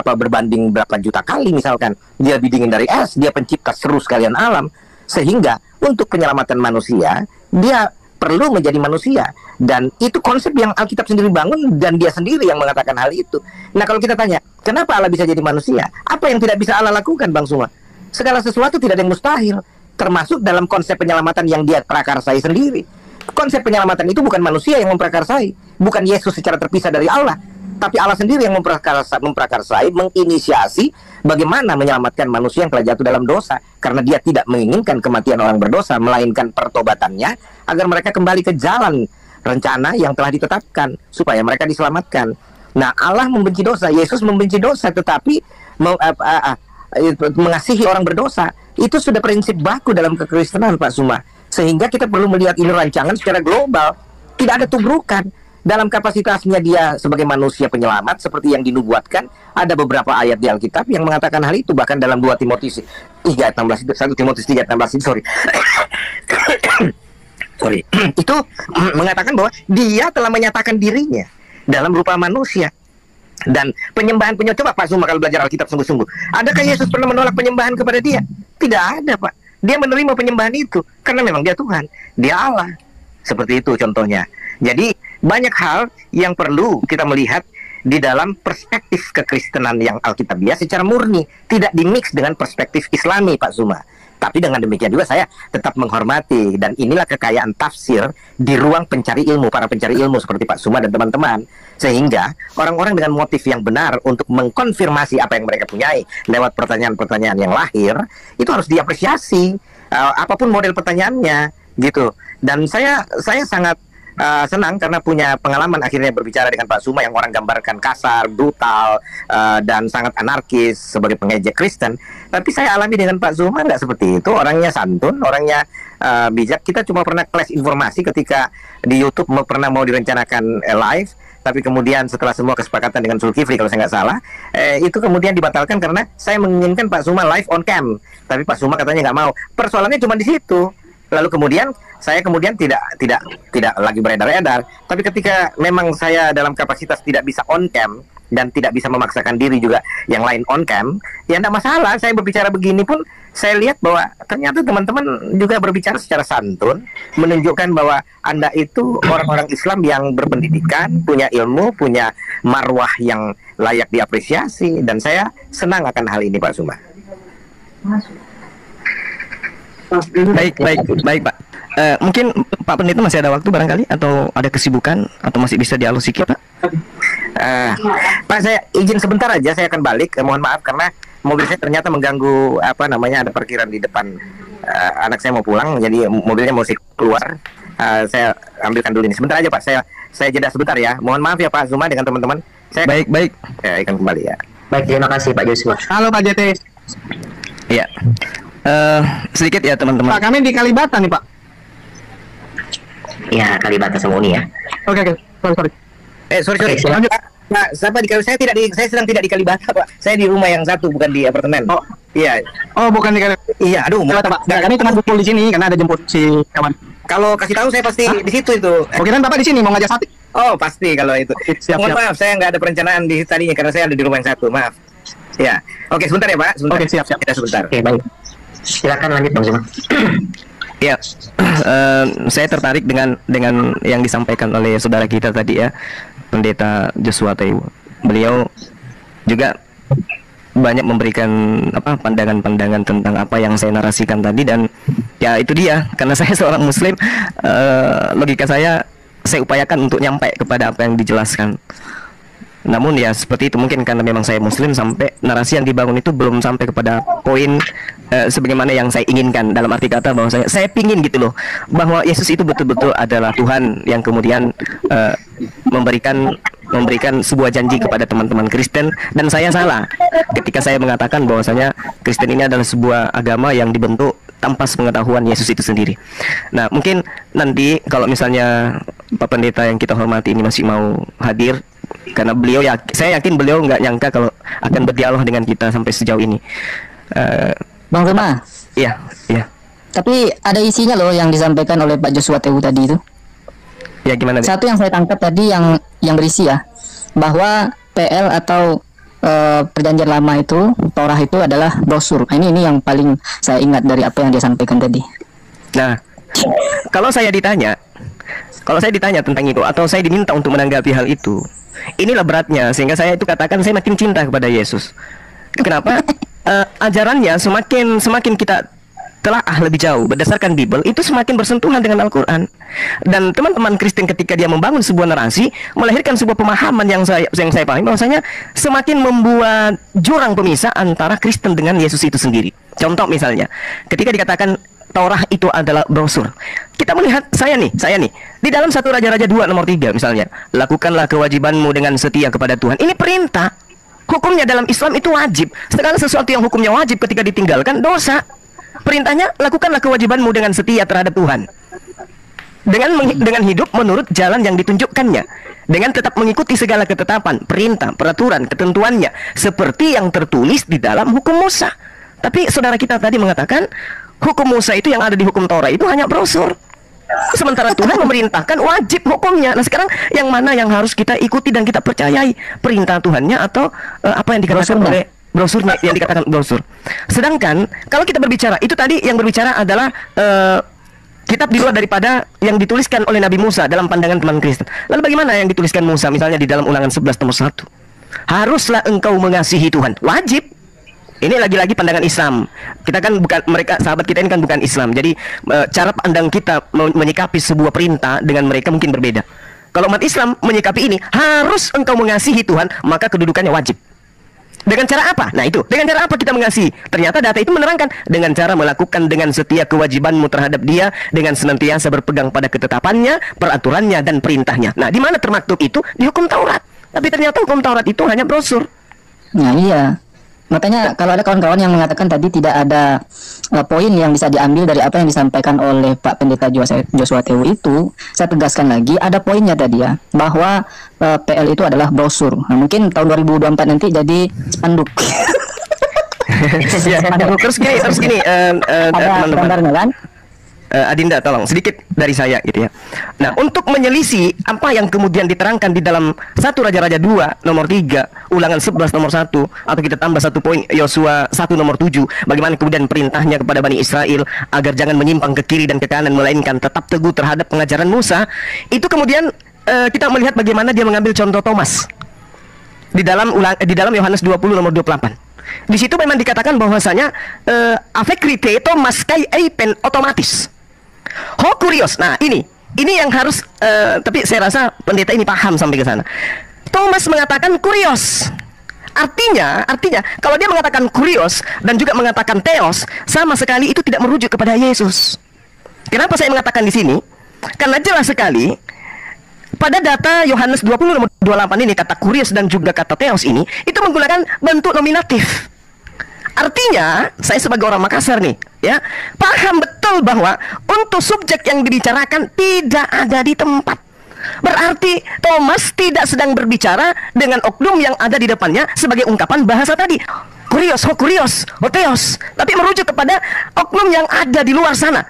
berbanding berapa juta kali misalkan. Dia lebih dingin dari es, dia pencipta seluruh sekalian alam. Sehingga untuk penyelamatan manusia, dia perlu menjadi manusia. Dan itu konsep yang Alkitab sendiri bangun, dan dia sendiri yang mengatakan hal itu. Nah, kalau kita tanya, kenapa Allah bisa jadi manusia? Apa yang tidak bisa Allah lakukan, Bang Suma? Segala sesuatu tidak ada yang mustahil, termasuk dalam konsep penyelamatan yang dia prakarsai sendiri. Konsep penyelamatan itu bukan manusia yang memprakarsai, bukan Yesus secara terpisah dari Allah, tapi Allah sendiri yang memprakarsai, menginisiasi bagaimana menyelamatkan manusia yang telah jatuh dalam dosa, karena dia tidak menginginkan kematian orang berdosa, melainkan pertobatannya agar mereka kembali ke jalan rencana yang telah ditetapkan supaya mereka diselamatkan. Nah, Allah membenci dosa, Yesus membenci dosa, tetapi mengasihi orang berdosa. Itu sudah prinsip baku dalam kekristenan, Pak Suma. Sehingga kita perlu melihat ini rancangan secara global. Tidak ada tubrukan. Dalam kapasitasnya dia sebagai manusia penyelamat seperti yang dinubuatkan, ada beberapa ayat di Alkitab yang mengatakan hal itu. Bahkan dalam 2 Timotius 3:16 itu, 1 Timotius 3:16 itu, sorry itu mengatakan bahwa dia telah menyatakan dirinya dalam rupa manusia. Dan penyembahan coba Pak Suma kalau belajar Alkitab sungguh-sungguh, adakah Yesus pernah menolak penyembahan kepada dia? Tidak ada, Pak. Dia menerima penyembahan itu karena memang dia Tuhan, dia Allah. Seperti itu contohnya. Jadi banyak hal yang perlu kita melihat di dalam perspektif kekristenan yang Alkitabiah secara murni, tidak dimix dengan perspektif Islami, Pak Suma. Tapi dengan demikian juga saya tetap menghormati, dan inilah kekayaan tafsir di ruang pencari ilmu, para pencari ilmu seperti Pak Suma dan teman-teman. Sehingga orang-orang dengan motif yang benar untuk mengkonfirmasi apa yang mereka punyai lewat pertanyaan-pertanyaan yang lahir, itu harus diapresiasi, apapun model pertanyaannya, gitu. Dan saya sangat senang karena punya pengalaman akhirnya berbicara dengan Pak Suma yang orang gambarkan kasar, brutal, dan sangat anarkis sebagai pengejek Kristen. Tapi saya alami dengan Pak Suma nggak seperti itu. Orangnya santun, orangnya bijak. Kita cuma pernah clash informasi ketika di YouTube pernah mau direncanakan live, tapi kemudian setelah semua kesepakatan dengan Zulkifli kalau saya nggak salah, itu kemudian dibatalkan karena saya menginginkan Pak Suma live on cam, tapi Pak Suma katanya nggak mau. Persoalannya cuma di situ. Lalu kemudian saya tidak lagi beredar-edar. Tapi ketika memang saya dalam kapasitas tidak bisa on cam dan tidak bisa memaksakan diri juga yang lain on cam, ya tidak masalah. Saya berbicara begini pun saya lihat bahwa ternyata teman-teman juga berbicara secara santun, menunjukkan bahwa Anda itu orang-orang Islam yang berpendidikan, punya ilmu, punya marwah yang layak diapresiasi, dan saya senang akan hal ini, Pak Suma. Baik Pak. Mungkin Pak Pendeta masih ada waktu barangkali, atau ada kesibukan, atau masih bisa dialog sedikit, Pak? Pak, saya izin sebentar aja, saya akan balik. Mohon maaf karena mobil saya ternyata mengganggu ada parkiran di depan. Anak saya mau pulang, jadi mobilnya mesti keluar. Saya ambilkan dulu ini sebentar aja, Pak. saya jeda sebentar ya. Mohon maaf ya Pak Zuma dengan teman-teman. Saya Baik. saya akan kembali ya. Baik, terima kasih Pak Joshua. Halo Pak JT. Iya. Sedikit ya teman-teman. Pak, kami di Kalibata nih Pak. Ya, Kalibata Semuni ya. Oke. Sorry. Sorry. Oke, silakan. Pak, saya sedang tidak di Kalibata, Pak. Saya di rumah yang satu, bukan di apartemen. Oh. Iya. Oh, bukan di Kalibata. Iya, aduh. Pak. Nggak, kami cuma kumpul di sini karena ada jemput si kawan. Kalau kasih tahu saya pasti di situ itu. Oke, kan Bapak di sini mau ngajak sate. Oh, pasti kalau itu. Siap. Maaf, saya nggak ada perencanaan di tadinya karena saya ada di rumah yang satu. Maaf. Ya. Oke, sebentar ya, Pak. Sebentar. Oke, siap. Kita sebentar. Oke, baik. Silakan lanjut Bang Zuma. Ya, saya tertarik dengan yang disampaikan oleh saudara kita tadi ya, Pendeta Joshua Tewu. Beliau juga banyak memberikan pandangan-pandangan tentang apa yang saya narasikan tadi, dan ya itu dia, karena saya seorang Muslim, logika saya upayakan untuk nyampe kepada apa yang dijelaskan. Namun ya seperti itu, mungkin karena memang saya Muslim sampai narasi yang dibangun itu belum sampai kepada poin sebagaimana yang saya inginkan. Dalam arti kata bahwa saya pingin gitu loh, bahwa Yesus itu betul-betul adalah Tuhan yang kemudian memberikan sebuah janji kepada teman-teman Kristen, dan saya salah ketika saya mengatakan bahwasanya Kristen ini adalah sebuah agama yang dibentuk tanpa pengetahuan Yesus itu sendiri. Nah, mungkin nanti kalau misalnya Pak Pendeta yang kita hormati ini masih mau hadir, karena beliau saya yakin beliau nggak nyangka kalau akan berdialog dengan kita sampai sejauh ini. Bang Roma. Iya. Tapi ada isinya loh yang disampaikan oleh Pak Joshua Tewu tadi itu. Ya gimana? Satu yang saya tangkap tadi yang berisi ya, bahwa PL atau perjanjian lama itu, Torah itu adalah brosur. Ini yang paling saya ingat dari apa yang dia sampaikan tadi. Nah, kalau saya ditanya tentang itu, atau saya diminta untuk menanggapi hal itu, inilah beratnya, sehingga saya itu katakan saya makin cinta kepada Yesus. Kenapa? Ajarannya semakin kita telaah lebih jauh berdasarkan Bible, itu semakin bersentuhan dengan Al-Quran. Dan teman-teman Kristen ketika dia membangun sebuah narasi, melahirkan sebuah pemahaman yang saya pahami, bahwasanya semakin membuat jurang pemisah antara Kristen dengan Yesus itu sendiri. Contoh misalnya, ketika dikatakan Torah itu adalah brosur, kita melihat saya nih di dalam 1 Raja-Raja 2 nomor 3 misalnya, lakukanlah kewajibanmu dengan setia kepada Tuhan. Ini perintah. Hukumnya dalam Islam itu wajib. Segala sesuatu yang hukumnya wajib ketika ditinggalkan dosa. Perintahnya, lakukanlah kewajibanmu dengan setia terhadap Tuhan, dengan hidup menurut jalan yang ditunjukkannya, dengan tetap mengikuti segala ketetapan, perintah, peraturan, ketentuannya, seperti yang tertulis di dalam hukum Musa. Tapi saudara kita tadi mengatakan hukum Musa itu yang ada di hukum Torah itu hanya brosur, sementara Tuhan memerintahkan wajib hukumnya. Nah, sekarang yang mana yang harus kita ikuti dan kita percayai, perintah Tuhannya atau apa yang dikatakan oleh brosurnya, yang dikatakan brosur? Sedangkan kalau kita berbicara, itu tadi yang berbicara adalah kitab di luar daripada yang dituliskan oleh Nabi Musa dalam pandangan teman Kristen. Lalu bagaimana yang dituliskan Musa? Misalnya di dalam Ulangan 11 nomor 1, haruslah engkau mengasihi Tuhan. Wajib. Ini lagi-lagi pandangan Islam. Kita kan bukan, mereka sahabat kita ini kan bukan Islam. Jadi cara pandang kita menyikapi sebuah perintah dengan mereka mungkin berbeda. Kalau umat Islam menyikapi ini, harus engkau mengasihi Tuhan, maka kedudukannya wajib. Dengan cara apa? Nah itu, dengan cara apa kita mengasihi? Ternyata data itu menerangkan dengan cara melakukan dengan setia kewajibanmu terhadap Dia, dengan senantiasa berpegang pada ketetapannya, peraturannya, dan perintahnya. Nah, di mana termaktub itu? Di hukum Taurat. Tapi ternyata hukum Taurat itu hanya brosur. Nah iya, makanya kalau ada kawan-kawan yang mengatakan tadi tidak ada poin yang bisa diambil dari apa yang disampaikan oleh Pak Pendeta Joshua Tewu itu, saya tegaskan lagi, ada poinnya tadi ya, bahwa PL itu adalah brosur. Nah, mungkin tahun 2024 nanti jadi spanduk. Terus gini, ada gambarnya kan? Adinda, tolong sedikit dari saya gitu ya. Nah, untuk menyelisih apa yang kemudian diterangkan di dalam 1 Raja-Raja 2 nomor 3, Ulangan 11 nomor 1, atau kita tambah 1 poin Yosua 1 nomor 7, bagaimana kemudian perintahnya kepada Bani Israel agar jangan menyimpang ke kiri dan ke kanan, melainkan tetap teguh terhadap pengajaran Musa. Itu kemudian kita melihat bagaimana dia mengambil contoh Thomas di dalam Yohanes 20 nomor 28. Di situ memang dikatakan bahwasanya avekrite Thomas kai eipen otomatis. Ho kurios. Nah, ini yang harus tapi saya rasa pendeta ini paham sampai ke sana. Thomas mengatakan kurios. Artinya kalau dia mengatakan kurios dan juga mengatakan theos, sama sekali itu tidak merujuk kepada Yesus. Kenapa saya mengatakan di sini? Karena jelas sekali pada data Yohanes 20 nomor 28 ini, kata kurios dan juga kata theos ini itu menggunakan bentuk nominatif. Artinya, saya sebagai orang Makassar nih, ya, paham betul bahwa untuk subjek yang dibicarakan tidak ada di tempat. Berarti Thomas tidak sedang berbicara dengan oknum yang ada di depannya sebagai ungkapan bahasa tadi. Kurios, theos, tapi merujuk kepada oknum yang ada di luar sana.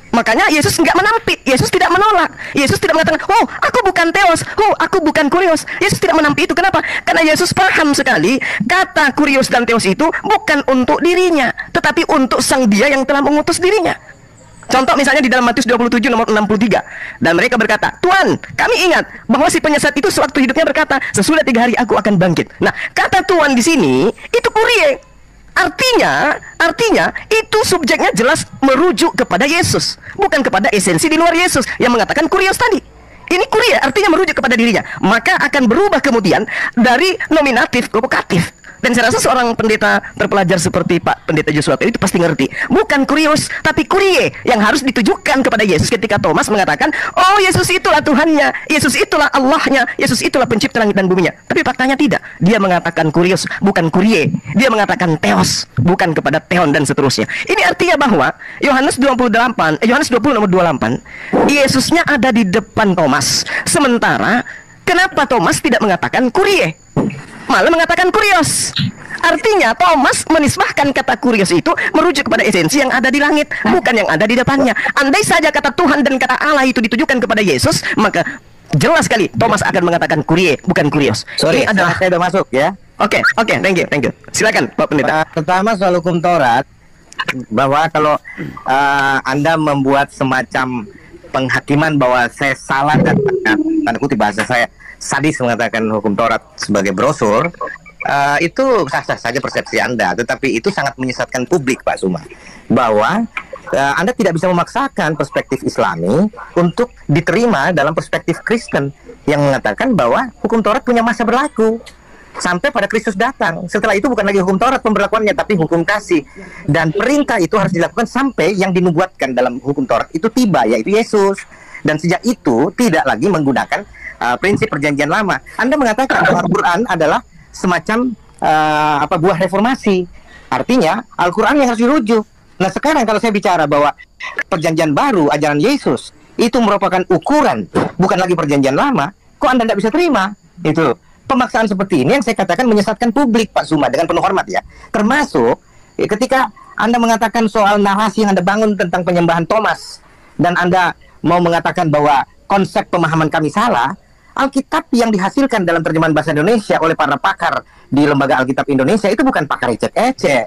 Makanya Yesus nggak menampik, Yesus tidak menolak, Yesus tidak mengatakan, oh aku bukan theos, oh aku bukan kurios. Yesus tidak menampik itu. Kenapa? Karena Yesus paham sekali kata kurios dan theos itu bukan untuk dirinya, tetapi untuk sang Dia yang telah mengutus dirinya. Contoh misalnya di dalam Matius 27 nomor 63. Dan mereka berkata, Tuhan, kami ingat bahwa si penyesat itu sewaktu hidupnya berkata, sesudah 3 hari aku akan bangkit. Nah, kata Tuhan di sini itu kurie. Artinya itu subjeknya jelas merujuk kepada Yesus, bukan kepada esensi di luar Yesus yang mengatakan kurios tadi. Ini kurie artinya merujuk kepada dirinya. Maka akan berubah kemudian dari nominatif ke vokatif. Dan saya rasa seorang pendeta terpelajar seperti Pak Pendeta Joshua itu pasti ngerti. Bukan kurios, tapi kurie yang harus ditujukan kepada Yesus ketika Thomas mengatakan, oh Yesus itulah Tuhannya, Yesus itulah Allahnya, Yesus itulah pencipta langit dan buminya. Tapi faktanya tidak. Dia mengatakan kurios, bukan kurie. Dia mengatakan theos, bukan kepada theon dan seterusnya. Ini artinya bahwa Yohanes 20 nomor 28, Yesusnya ada di depan Thomas. Sementara kenapa Thomas tidak mengatakan kurie, malah mengatakan kurios? Artinya Thomas menisbahkan kata kurios itu merujuk kepada esensi yang ada di langit, bukan yang ada di depannya. Andai saja kata Tuhan dan kata Allah itu ditujukan kepada Yesus, maka jelas sekali Thomas akan mengatakan kurie, bukan kurios. Sorry, ini adalah saya udah masuk ya. Oke, thank you. Silakan Pak Pendeta. Pertama soal hukum Taurat, bahwa kalau Anda membuat semacam penghakiman bahwa saya salah dan tanda kutip bahasa saya sadis mengatakan hukum Taurat sebagai brosur, itu sah-sah saja persepsi Anda, tetapi itu sangat menyesatkan publik, Pak Suma, bahwa Anda tidak bisa memaksakan perspektif Islami untuk diterima dalam perspektif Kristen yang mengatakan bahwa hukum Taurat punya masa berlaku sampai pada Kristus datang. Setelah itu bukan lagi hukum Taurat pemberlakuannya, tapi hukum kasih. Dan perintah itu harus dilakukan sampai yang dinubuatkan dalam hukum Taurat itu tiba, yaitu Yesus. Dan sejak itu tidak lagi menggunakan prinsip perjanjian lama. Anda mengatakan bahwa Al-Quran adalah semacam buah reformasi. Artinya Al-Quran yang harus dirujuk. Nah sekarang kalau saya bicara bahwa perjanjian baru, ajaran Yesus itu merupakan ukuran, bukan lagi perjanjian lama, kok Anda tidak bisa terima? Itu pemaksaan seperti ini yang saya katakan menyesatkan publik, Pak Suma, dengan penuh hormat ya. Termasuk ketika Anda mengatakan soal narasi yang Anda bangun tentang penyembahan Thomas, dan Anda mau mengatakan bahwa konsep pemahaman kami salah. Alkitab yang dihasilkan dalam terjemahan bahasa Indonesia oleh para pakar di Lembaga Alkitab Indonesia itu bukan pakar ecek-ecek,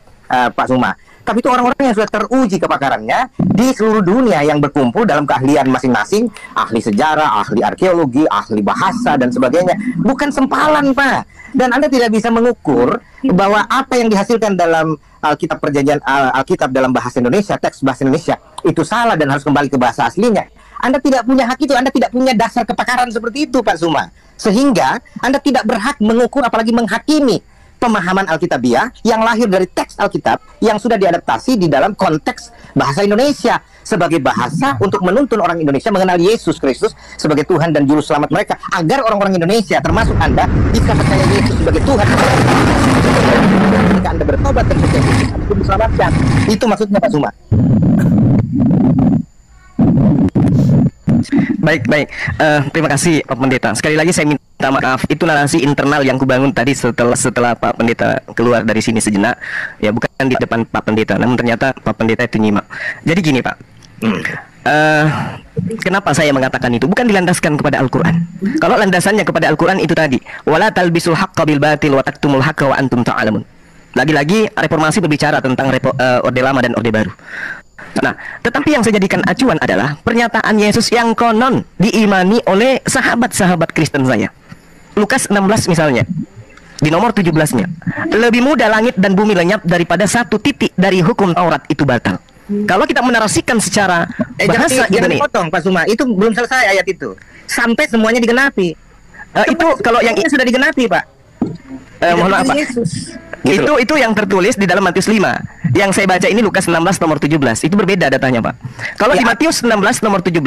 Pak Suma, tapi itu orang-orang yang sudah teruji kepakarannya di seluruh dunia yang berkumpul dalam keahlian masing-masing, ahli sejarah, ahli arkeologi, ahli bahasa dan sebagainya. Bukan sempalan, Pak. Dan Anda tidak bisa mengukur bahwa apa yang dihasilkan dalam Alkitab perjanjian Alkitab dalam bahasa Indonesia, teks bahasa Indonesia itu salah dan harus kembali ke bahasa aslinya. Anda tidak punya hak itu, Anda tidak punya dasar kepakaran seperti itu, Pak Suma. Sehingga Anda tidak berhak mengukur apalagi menghakimi pemahaman Alkitabiah yang lahir dari teks Alkitab yang sudah diadaptasi di dalam konteks bahasa Indonesia sebagai bahasa untuk menuntun orang Indonesia mengenal Yesus Kristus sebagai Tuhan dan Juru Selamat mereka, agar orang-orang Indonesia termasuk Anda bisa percaya Yesus sebagai Tuhan. Ketika Anda bertobat dan percaya Yesus, Anda diselamatkan. Itu maksudnya, Pak Suma. Baik. Terima kasih Pak Pendeta. Sekali lagi saya minta maaf. Itu narasi internal yang kubangun tadi setelah Pak Pendeta keluar dari sini sejenak. Ya bukan di depan Pak Pendeta, namun ternyata Pak Pendeta itu nyimak. Jadi gini Pak. Kenapa saya mengatakan itu? Bukan dilandaskan kepada Al-Quran. Kalau landasannya kepada Al-Quran itu tadi, wala talbisul haqqa bil batil wa taktumul haqqa wa antum ta'lamun. Lagi-lagi reformasi berbicara tentang orde lama dan orde baru. Nah, tetapi yang saya jadikan acuan adalah pernyataan Yesus yang konon diimani oleh sahabat-sahabat Kristen saya. Lukas 16 misalnya, di nomor 17-nya. Lebih mudah langit dan bumi lenyap daripada satu titik dari hukum Taurat itu batal. Kalau kita menarasikan secara bahasa jangan dipotong, Pak Suma. Itu belum selesai ayat itu. Sampai semuanya digenapi. Itu kalau yang ini sudah digenapi, Pak. Mohon maaf, Pak. Yesus. Itu yang tertulis di dalam Matius 5. yang saya baca ini Lukas 16 nomor 17. Itu berbeda datanya, Pak. Kalau di Matius 16 nomor 17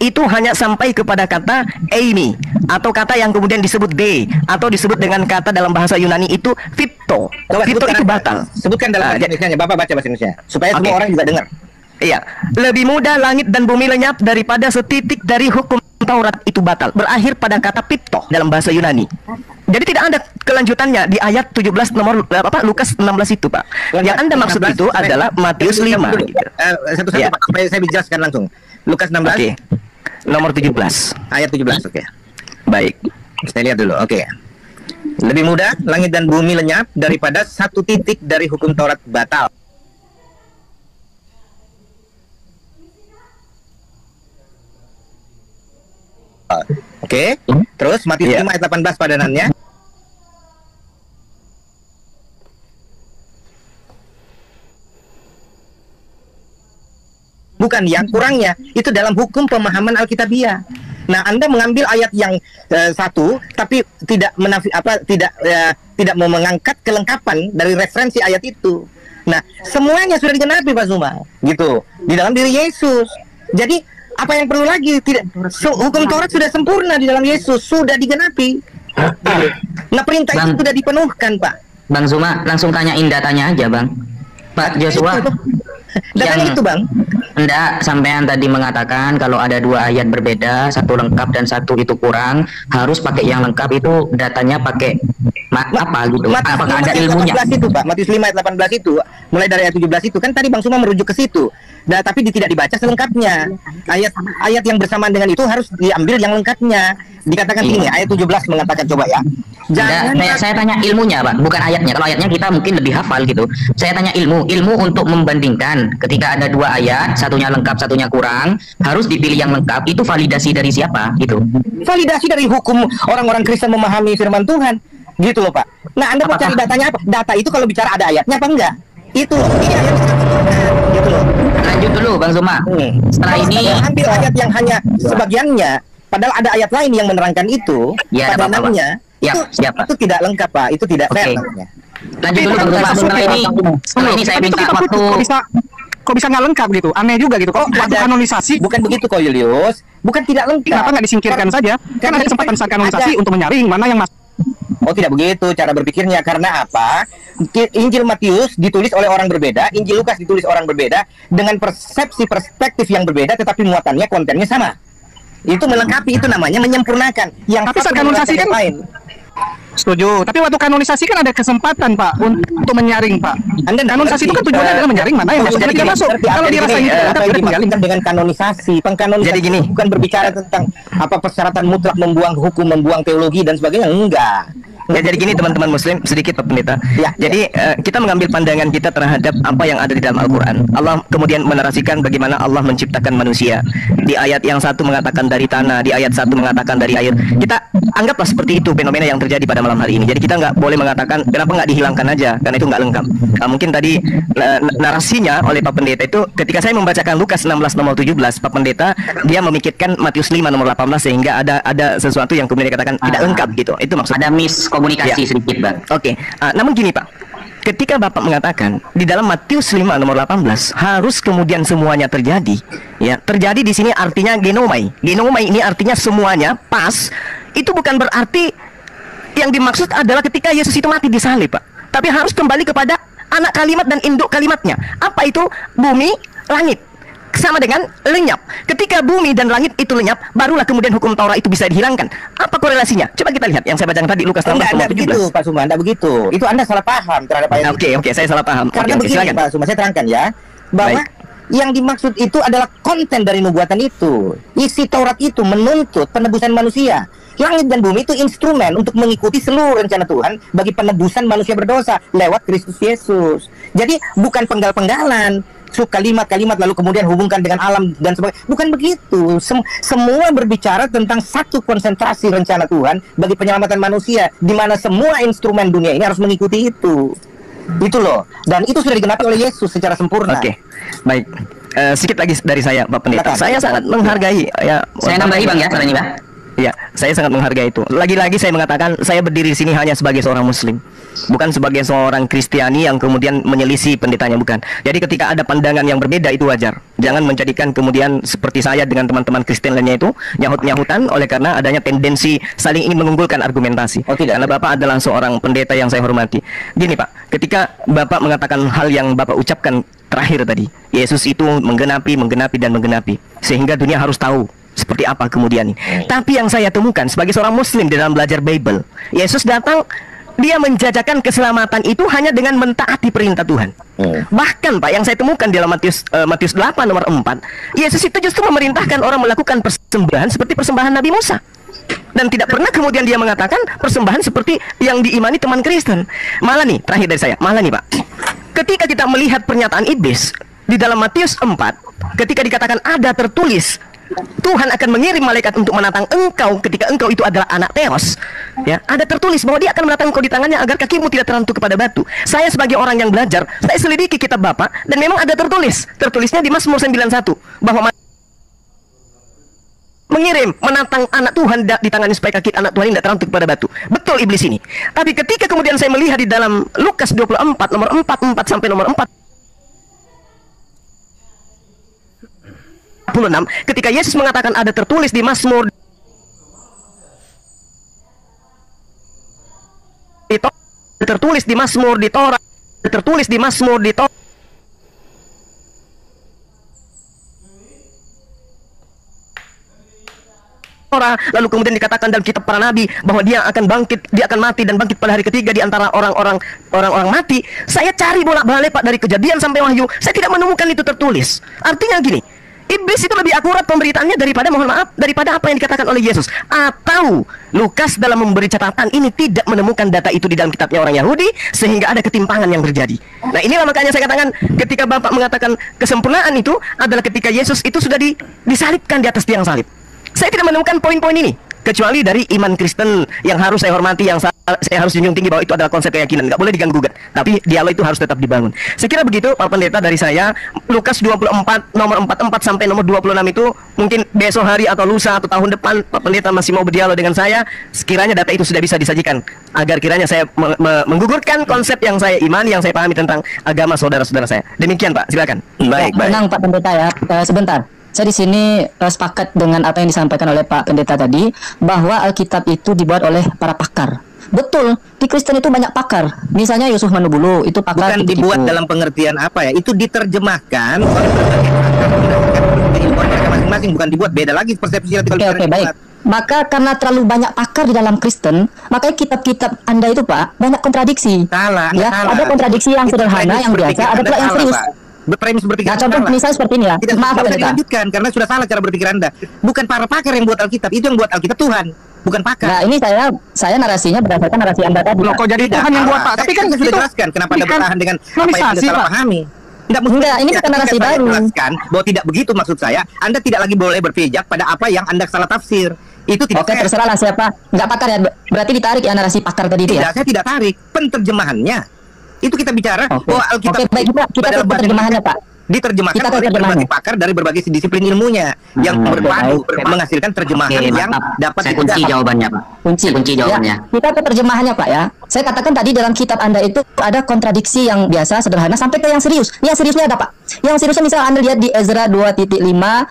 itu hanya sampai kepada kata eimi, atau kata yang kemudian disebut de, atau disebut dengan kata dalam bahasa Yunani itu fipto. Fipto itu batal. Sebutkan dalam bahasa Indonesia. Bapak baca bahasa Indonesia supaya semua orang juga dengar. Iya, lebih mudah langit dan bumi lenyap daripada setitik dari hukum Taurat itu batal. Berakhir pada kata pipto dalam bahasa Yunani. Jadi tidak ada kelanjutannya di ayat 17 nomor Lukas 16 itu, Pak. Yang Anda maksud itu adalah Matius 5 gitu. Satu-satu Pak, supaya saya dijelaskan langsung. Lukas 16. Oke. Nomor 17. Ayat 17, oke. Baik. Saya lihat dulu, oke. Lebih mudah langit dan bumi lenyap daripada satu titik dari hukum Taurat batal. Oke. Terus Matius 5 ayat 18 padanannya. Bukan, yang kurangnya itu dalam hukum pemahaman Alkitabiah. Nah, Anda mengambil ayat yang satu, tapi tidak tidak mau mengangkat kelengkapan dari referensi ayat itu. Nah, semuanya sudah digenapi, Pak Zuma, gitu, di dalam diri Yesus. Jadi apa yang perlu lagi? Tidak, hukum Taurat sudah sempurna di dalam Yesus, sudah digenapi. Nah, perintah itu sudah dipenuhkan, Pak. Bang Zuma, langsung tanyain datanya aja, Bang. Pak Joshua. Datanya itu, Bang. Enggak, sampean tadi mengatakan kalau ada dua ayat berbeda, satu lengkap dan satu itu kurang, harus pakai yang lengkap. Itu datanya pakai apa gitu? Apakah ada ilmunya? 18 itu, Pak. Matius 5 ayat 18 itu, mulai dari ayat 17 itu kan tadi Bang Suma merujuk ke situ. Nah, tapi tidak dibaca selengkapnya. Ayat yang bersamaan dengan itu harus diambil yang lengkapnya. Dikatakan ini ayat 17 mengatakan, coba ya. Saya tanya ilmunya, Pak, bukan ayatnya. Kalau ayatnya kita mungkin lebih hafal gitu. Saya tanya ilmu untuk membandingkan ketika ada dua ayat, satunya lengkap, satunya kurang, harus dipilih yang lengkap. Itu validasi dari siapa gitu? Validasi dari hukum orang-orang Kristen memahami firman Tuhan. Gitu loh, Pak. Nah, Anda mau cari datanya apa? Data itu kalau bicara ada ayatnya apa enggak? Itu ini ayat gitu loh. Lanjut dulu, Bang Zuma. Setelah ini ambil ayat yang hanya sebagiannya, padahal ada ayat lain yang menerangkan itu. Ya, pada namanya itu tidak lengkap, Pak. Itu tidak fair namanya. Lanjut dulu, Bang Zuma. Setelah ini saya minta waktu. Kok bisa nggak lengkap gitu? Aneh juga gitu. Kok ada kanonisasi? Bukan begitu kok, Julius. Bukan tidak lengkap. Kenapa nggak disingkirkan saja? Kan ada kesempatan saat kanonisasi untuk menyaring mana yang masuk. Oh, tidak begitu cara berpikirnya. Karena apa? Injil Matius ditulis oleh orang berbeda, Injil Lukas ditulis orang berbeda dengan persepsi perspektif yang berbeda, tetapi muatannya, kontennya sama. Itu melengkapi, itu namanya menyempurnakan. Yang tapi saat kanonisasi kan lain. Setuju. Tapi waktu kanonisasi kan ada kesempatan, Pak, untuk menyaring, Pak. Kanonisasi itu kan tujuannya adalah menyaring mana yang masuk dan tidak masuk. Kalau dirasa itu tidak menyaring dengan kanonisasi. Pengkanonisasi jadi gini, bukan berbicara tentang apa persyaratan mutlak membuang hukum, membuang teologi dan sebagainya. Enggak. Ya, jadi gini teman-teman Muslim, sedikit Pak Pendeta. Jadi kita mengambil pandangan kita terhadap apa yang ada di dalam Al-Quran. Allah kemudian menarasikan bagaimana Allah menciptakan manusia. Di ayat yang satu mengatakan dari tanah, di ayat satu mengatakan dari air. Kita anggaplah seperti itu fenomena yang terjadi pada malam hari ini. Jadi kita nggak boleh mengatakan kenapa nggak dihilangkan aja, karena itu nggak lengkap. Mungkin tadi narasinya oleh Pak Pendeta itu ketika saya membacakan Lukas 16 nomor 17, Pak Pendeta dia memikirkan Matius 5 nomor 18 sehingga ada sesuatu yang kemudian dikatakan tidak lengkap gitu. Itu maksudnya. Ada komunikasi sedikit, Bang. Oke. Namun gini, Pak. Ketika Bapak mengatakan di dalam Matius 5 nomor 18 harus kemudian semuanya terjadi. Ya, terjadi di sini artinya genomai. Genomai ini artinya semuanya pas. Itu bukan berarti yang dimaksud adalah ketika Yesus itu mati di salib, Pak. Tapi harus kembali kepada anak kalimat dan induk kalimatnya. Apa itu? Bumi, langit. Sama dengan lenyap. Ketika bumi dan langit itu lenyap, barulah kemudian hukum Taurat itu bisa dihilangkan. Apa korelasinya? Coba kita lihat yang saya bacakan tadi Lukas 16 ayat 17. Begitu, Pak Suma, Anda begitu. Itu Anda salah paham terhadap ayat itu. Oke, saya salah paham. Karena begini, silakan. Pak Suma, saya terangkan ya, bahwa yang dimaksud itu adalah konten dari nubuatan itu. Isi Taurat itu menuntut penebusan manusia. Langit dan bumi itu instrumen untuk mengikuti seluruh rencana Tuhan bagi penebusan manusia berdosa lewat Kristus Yesus. Jadi bukan penggal-penggalan, kalimat-kalimat lalu kemudian hubungkan dengan alam dan sebagainya. Bukan begitu. Semua berbicara tentang satu konsentrasi rencana Tuhan bagi penyelamatan manusia, di mana semua instrumen dunia ini harus mengikuti itu. Itu loh. Dan itu sudah digenapi oleh Yesus secara sempurna. Oke, baik. Sedikit lagi dari saya, Pak Pendeta. Saya sangat menghargai ya. Saya nambahi, Bang, ya soal ini, Pak. Ya, saya sangat menghargai itu. Lagi-lagi saya mengatakan saya berdiri di sini hanya sebagai seorang muslim, bukan sebagai seorang Kristiani yang kemudian menyelisih pendetanya, bukan. Jadi ketika ada pandangan yang berbeda itu wajar. Jangan menjadikan kemudian seperti saya dengan teman-teman Kristen lainnya itu nyahut-nyahutan oleh karena adanya tendensi saling ingin mengunggulkan argumentasi. Oh, tidak. Karena Bapak adalah seorang pendeta yang saya hormati. Gini Pak, ketika Bapak mengatakan hal yang Bapak ucapkan terakhir tadi, Yesus itu menggenapi dan menggenapi, sehingga dunia harus tahu seperti apa kemudian ini. Tapi yang saya temukan sebagai seorang muslim di dalam belajar Bible, Yesus datang, dia menjajakan keselamatan itu hanya dengan mentaati perintah Tuhan. Bahkan Pak, yang saya temukan di dalam Matius 8 nomor 4, Yesus itu justru memerintahkan orang melakukan persembahan seperti persembahan Nabi Musa. Dan tidak pernah kemudian dia mengatakan persembahan seperti yang diimani teman Kristen. Malah nih, terakhir dari saya, malah nih Pak, ketika kita melihat pernyataan iblis di dalam Matius 4, ketika dikatakan ada tertulis Tuhan akan mengirim malaikat untuk menantang engkau ketika engkau itu adalah anak Theos, ya, ada tertulis bahwa dia akan menantang engkau di tangannya agar kakimu tidak terantuk kepada batu. Saya sebagai orang yang belajar, saya selidiki kitab Bapak dan memang ada tertulisnya di Mazmur 91 bahwa mengirim menantang anak Tuhan di tangannya supaya kaki anak Tuhan tidak terantuk kepada batu. Betul iblis ini. Tapi ketika kemudian saya melihat di dalam Lukas 24 nomor 44 sampai nomor 46, ketika Yesus mengatakan ada tertulis di Mazmur, tertulis di Mazmur di Torah, tertulis di Mazmur di Torah, lalu kemudian dikatakan dalam kitab para nabi bahwa dia akan bangkit, dia akan mati dan bangkit pada hari ketiga di antara orang-orang mati. Saya cari bolak-balik Pak dari Kejadian sampai Wahyu, saya tidak menemukan itu tertulis. Artinya gini, iblis itu lebih akurat pemberitaannya daripada, mohon maaf, daripada apa yang dikatakan oleh Yesus. Atau Lukas dalam memberi catatan ini tidak menemukan data itu di dalam kitabnya orang Yahudi, sehingga ada ketimpangan yang terjadi. Nah inilah makanya saya katakan ketika Bapak mengatakan kesempurnaan itu adalah ketika Yesus itu sudah disalibkan di atas tiang salib. Saya tidak menemukan poin-poin ini, kecuali dari iman Kristen yang harus saya hormati, yang saya harus junjung tinggi bahwa itu adalah konsep keyakinan, nggak boleh diganggu-gugat. Tapi dialog itu harus tetap dibangun. Saya kira begitu Pak Pendeta dari saya. Lukas 24 nomor 44 sampai nomor 26 itu mungkin besok hari atau lusa atau tahun depan Pak Pendeta masih mau berdialog dengan saya, sekiranya data itu sudah bisa disajikan, agar kiranya saya menggugurkan konsep yang saya imani, yang saya pahami tentang agama saudara-saudara saya. Demikian Pak, silakan. Baik. Tenang Pak Pendeta ya. Sebentar. Saya di sini sepakat dengan apa yang disampaikan oleh Pak Pendeta tadi, bahwa Alkitab itu dibuat oleh para pakar. Betul, di Kristen itu banyak pakar. Misalnya Yusuf Manubulu itu pakar. Bukan dibuat dalam pengertian apa ya? Itu diterjemahkan oleh berbagai pakar masing-masing, bukan dibuat. Beda lagi persepsi. Oke, baik. Maka karena terlalu banyak pakar di dalam Kristen, makanya kitab-kitab Anda itu Pak banyak kontradiksi. Salah, ya, salah. Ada kontradiksi yang sederhana, yang biasa, ada pula yang serius. Berpremis berpikir. Nah, contoh misalnya seperti ini ya. Tidak Maaf bisa Pendeta. dilanjutkan karena sudah salah cara berpikir Anda. Bukan para pakar yang buat Alkitab, itu yang buat Alkitab Tuhan, bukan pakar. Nah, ini saya narasinya berdasarkan narasi Anda tadi. Loh, kok jadi Tuhan yang buat Pak? Tapi kan sudah jelaskan kenapa Anda bertahan dengan apa yang Anda salah pahami. Enggak, ini bukan narasi baru. Jelaskan bahwa tidak begitu maksud saya. Anda tidak lagi boleh berpijak pada apa yang Anda salah tafsir. Itu tidak. Oke, terserahlah siapa. Enggak pakar ya. Berarti ditarik ya narasi pakar tadi itu ya. Tidak, saya tidak tarik. Penterjemahannya. Itu kita bicara bahwa Alkitab. Oke, baik, kita ke terjemahannya Pak. Diterjemahkan oleh berbagai pakar dari berbagai disiplin ilmunya yang berpadu menghasilkan terjemahan yang dapat saya kunci jawabannya Pak. Kunci jawabannya. Ya, kita ke terjemahannya Pak ya. Saya katakan tadi dalam kitab Anda itu ada kontradiksi yang biasa sederhana sampai ke yang serius. Yang seriusnya ada Pak. Yang seriusnya misal Anda lihat di Ezra 2.5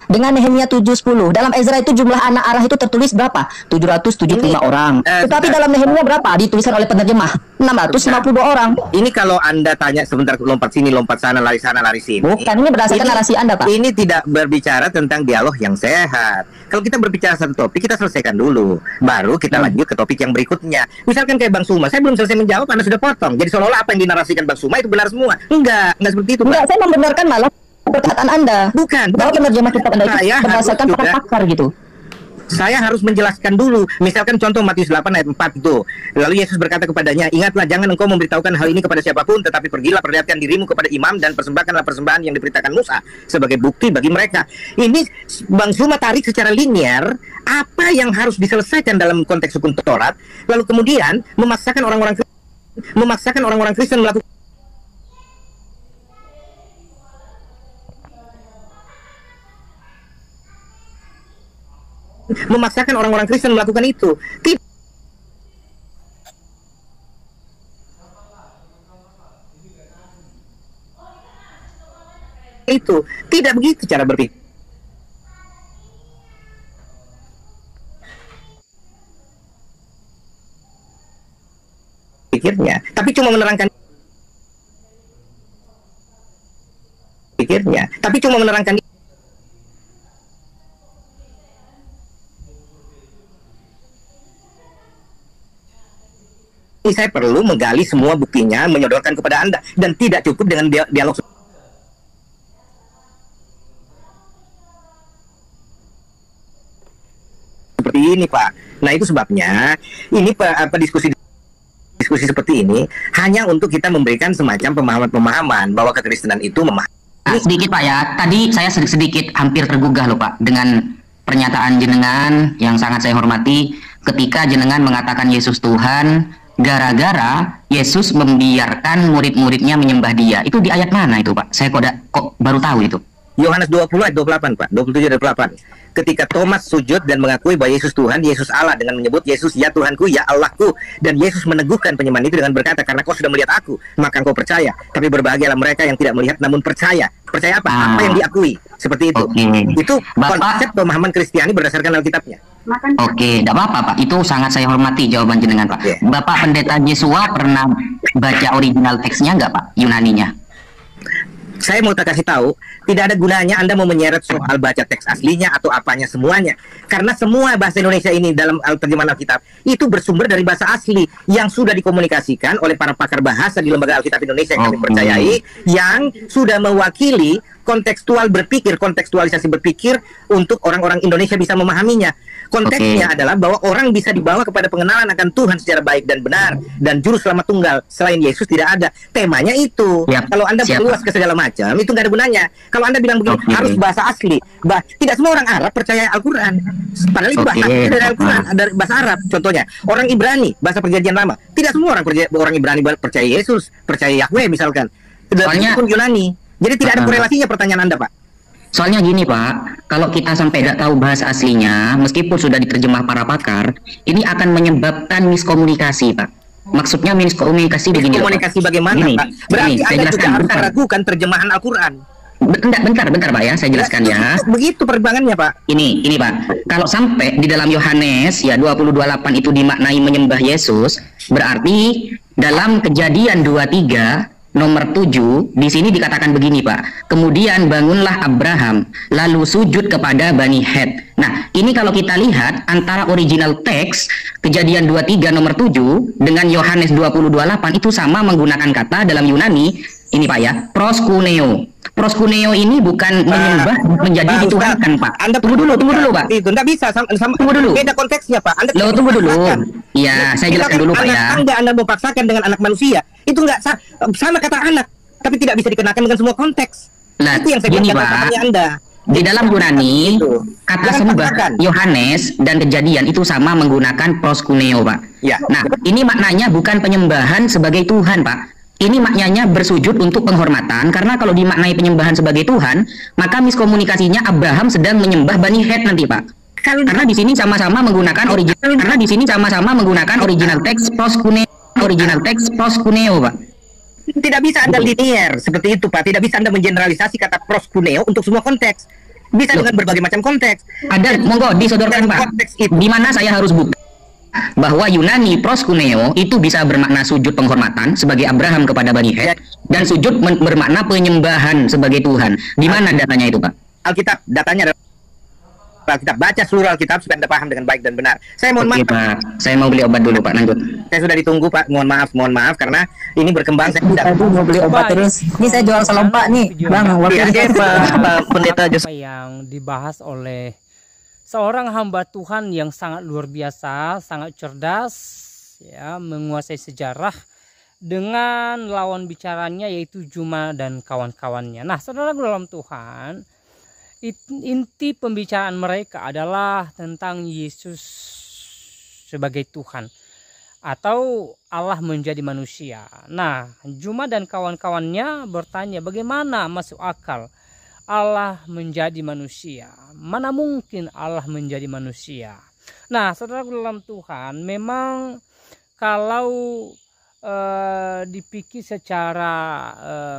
dengan Nehemia 7.10. Dalam Ezra itu jumlah anak Arah itu tertulis berapa? 775 orang. Tetapi dalam Nehemia berapa? Dituliskan oleh penerjemah 652 orang. Ini kalau Anda tanya sebentar lompat sini, lompat sana, lari sini. Kan ini berdasarkan narasi Anda, Pak. Ini tidak berbicara tentang dialog yang sehat. Kalau kita berbicara satu topik, kita selesaikan dulu. Baru kita lanjut ke topik yang berikutnya. Misalkan kayak Bang Suma, saya belum selesai menjawab, Anda sudah potong. Jadi seolah-olah apa yang dinarasikan Bang Suma itu benar semua. Enggak seperti itu, Pak. Enggak, saya membenarkan malah perkataan Anda. Bukan. Bahwa penerjemah kitab Anda itu berdasarkan para pakar gitu. Saya harus menjelaskan dulu. Misalkan contoh Matius 8 ayat 4 itu. Lalu Yesus berkata kepadanya, ingatlah jangan engkau memberitahukan hal ini kepada siapapun, tetapi pergilah perlihatkan dirimu kepada imam dan persembahkanlah persembahan yang diperintahkan Musa sebagai bukti bagi mereka. Ini Bang Zuma tarik secara linier apa yang harus diselesaikan dalam konteks hukum Taurat, lalu kemudian memaksakan orang-orang Kristen melakukan memaksakan orang-orang Kristen melakukan itu. Itu tidak begitu cara berpikirnya, tapi cuma menerangkan pikirnya, tapi cuma menerangkan. Saya perlu menggali semua buktinya, menyodorkan kepada Anda, dan tidak cukup dengan dialog seperti ini, Pak. Nah, itu sebabnya ini diskusi seperti ini hanya untuk kita memberikan semacam pemahaman bahwa kekristenan itu sedikit Pak ya, tadi saya sedikit hampir tergugah loh Pak dengan pernyataan jenengan yang sangat saya hormati ketika jenengan mengatakan Yesus Tuhan gara-gara Yesus membiarkan murid-muridnya menyembah dia. Itu di ayat mana itu Pak? Saya kok baru tahu itu. Yohanes 20 ayat 28 Pak, 27 ayat 28. Ketika Thomas sujud dan mengakui bahwa Yesus Tuhan, Yesus Allah dengan menyebut Yesus ya Tuhanku, ya Allahku. Dan Yesus meneguhkan penyembahan itu dengan berkata, karena kau sudah melihat aku, maka engkau percaya. Tapi berbahagialah mereka yang tidak melihat namun percaya. Percaya apa? Apa yang diakui. Seperti itu. Itu konsep pemahaman Kristiani berdasarkan Alkitabnya. Oke, tidak apa-apa Pak. Itu sangat saya hormati jawaban jenengan Pak. Bapak Pendeta Yesua pernah baca original teksnya nggak Pak? Yunaninya? Saya mau kasih tahu, tidak ada gunanya Anda mau menyeret soal baca teks aslinya atau apanya semuanya. Karena semua bahasa Indonesia ini dalam terjemahan Alkitab itu bersumber dari bahasa asli yang sudah dikomunikasikan oleh para pakar bahasa di Lembaga Alkitab Indonesia yang kami percayai, yang sudah mewakili kontekstualisasi berpikir untuk orang-orang Indonesia bisa memahaminya. Konteksnya adalah bahwa orang bisa dibawa kepada pengenalan akan Tuhan secara baik dan benar, dan juru selamat tunggal selain Yesus tidak ada. Temanya itu. Kalau Anda berluas ke segala macam, itu nggak ada gunanya. Kalau Anda bilang begini, harus bahasa asli. Tidak semua orang Arab percaya Al-Quran. Padahal itu bahasa dari Al-Quran, dari bahasa Arab. Contohnya, orang Ibrani, bahasa perjanjian lama. Tidak semua orang Ibrani percaya Yesus, percaya Yahweh misalkan. Soalnya pun Yunani. Jadi tidak ada korelasinya pertanyaan Anda, Pak. Soalnya gini Pak, kalau kita sampai tidak tahu bahasa aslinya, meskipun sudah diterjemah para pakar, ini akan menyebabkan miskomunikasi Pak. Maksudnya miskomunikasi begini. Miskomunikasi bagaimana gini, Pak? Berarti Anda juga harus meragukan terjemahan Al-Quran. Bentar Pak ya, saya jelaskan ya. Begitu pertimbangannya Pak. Ini Pak, kalau sampai di dalam Yohanes ya 20:28 itu dimaknai menyembah Yesus, berarti dalam Kejadian 23 nomor 7 di sini dikatakan begini Pak. Kemudian bangunlah Abraham lalu sujud kepada Bani Het. Nah, ini kalau kita lihat antara original teks Kejadian 23 nomor 7 dengan Yohanes 20:28 itu sama menggunakan kata dalam Yunani ini Pak ya, proskuneo. Proskuneo ini bukan menyembah menjadi dituhankan Pak. Anda tunggu dulu Pak. Itu enggak bisa tunggu dulu. Beda konteksnya Pak. Anda tunggu dulu. Iya, saya jelaskan dulu Pak ya. Anda mau paksakan dengan anak manusia. Itu enggak sama kata anak, tapi tidak bisa dikenakan dengan semua konteks. Nah, itu yang saya gini Pak. Anda. Di dalam Yunani, kata sembah Yohanes dan Kejadian itu sama menggunakan proskuneo Pak. Ya. Nah, ini maknanya bukan penyembahan sebagai Tuhan Pak. Ini maknanya bersujud untuk penghormatan, karena kalau dimaknai penyembahan sebagai Tuhan, maka miskomunikasinya Abraham sedang menyembah Bani Het nanti Pak. Karena di sini sama-sama menggunakan original teks proskuneo Pak. Tidak bisa Anda linear seperti itu Pak. Tidak bisa Anda mengeneralisasi kata proskuneo untuk semua konteks. Bisa dengan berbagai macam konteks. Ada, monggo disodorkan Pak. Di mana saya harus bukti bahwa Yunani proskuneo itu bisa bermakna sujud penghormatan sebagai Abraham kepada Bani Het, dan sujud bermakna penyembahan sebagai Tuhan. Di mana datanya itu Pak? Alkitab, datanya adalah Alkitab. Baca seluruh Alkitab supaya Anda paham dengan baik dan benar. Saya mohon maaf Pak, saya mau beli obat dulu Pak, lanjut. Saya sudah ditunggu Pak, mohon maaf karena ini berkembang. Saya tidak mau beli obat terus. Ini saya jual selompak nih Bang. Pak Pendeta Apa yang dibahas oleh seorang hamba Tuhan yang sangat luar biasa, sangat cerdas, ya, menguasai sejarah dengan lawan bicaranya yaitu Juma dan kawan-kawannya. Nah, saudara dalam Tuhan, inti pembicaraan mereka adalah tentang Yesus sebagai Tuhan atau Allah menjadi manusia. Nah, Juma dan kawan-kawannya bertanya bagaimana masuk akal Allah menjadi manusia. Mana mungkin Allah menjadi manusia? Nah, saudara dalam Tuhan, memang kalau dipikir secara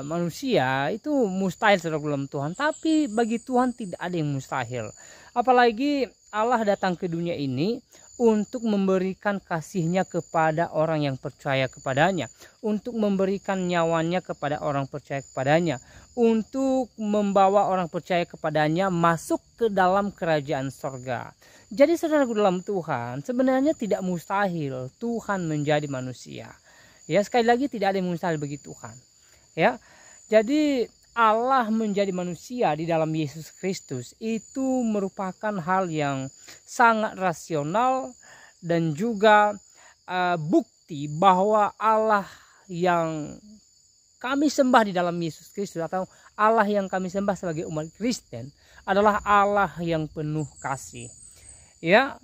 manusia itu mustahil, saudara dalam Tuhan. Tapi bagi Tuhan tidak ada yang mustahil. Apalagi Allah datang ke dunia ini untuk memberikan kasih-Nya kepada orang yang percaya kepadanya, untuk memberikan nyawanya kepada orang percaya kepadanya, untuk membawa orang percaya kepadanya masuk ke dalam kerajaan sorga. Jadi saudaraku dalam Tuhan, sebenarnya tidak mustahil Tuhan menjadi manusia. Ya, sekali lagi tidak ada yang mustahil bagi Tuhan. Ya, jadi Allah menjadi manusia di dalam Yesus Kristus itu merupakan hal yang sangat rasional dan juga bukti bahwa Allah yang kami sembah di dalam Yesus Kristus, atau Allah yang kami sembah sebagai umat Kristen, adalah Allah yang penuh kasih. Ya,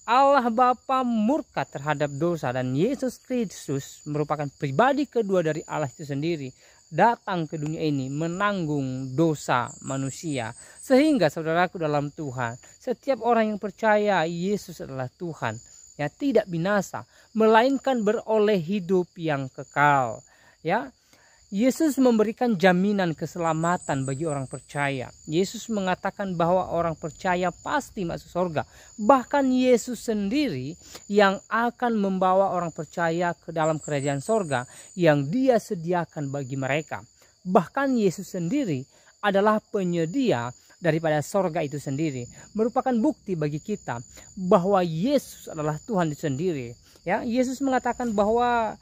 Allah Bapa murka terhadap dosa, dan Yesus Kristus merupakan pribadi kedua dari Allah itu sendiri, datang ke dunia ini menanggung dosa manusia. Sehingga saudaraku dalam Tuhan, setiap orang yang percaya Yesus adalah Tuhan, ya, tidak binasa, melainkan beroleh hidup yang kekal. Ya, Yesus memberikan jaminan keselamatan bagi orang percaya. Yesus mengatakan bahwa orang percaya pasti masuk surga. Bahkan Yesus sendiri yang akan membawa orang percaya ke dalam kerajaan surga yang Dia sediakan bagi mereka. Bahkan Yesus sendiri adalah penyedia daripada surga itu sendiri. Merupakan bukti bagi kita bahwa Yesus adalah Tuhan itu sendiri. Ya, Yesus mengatakan bahwa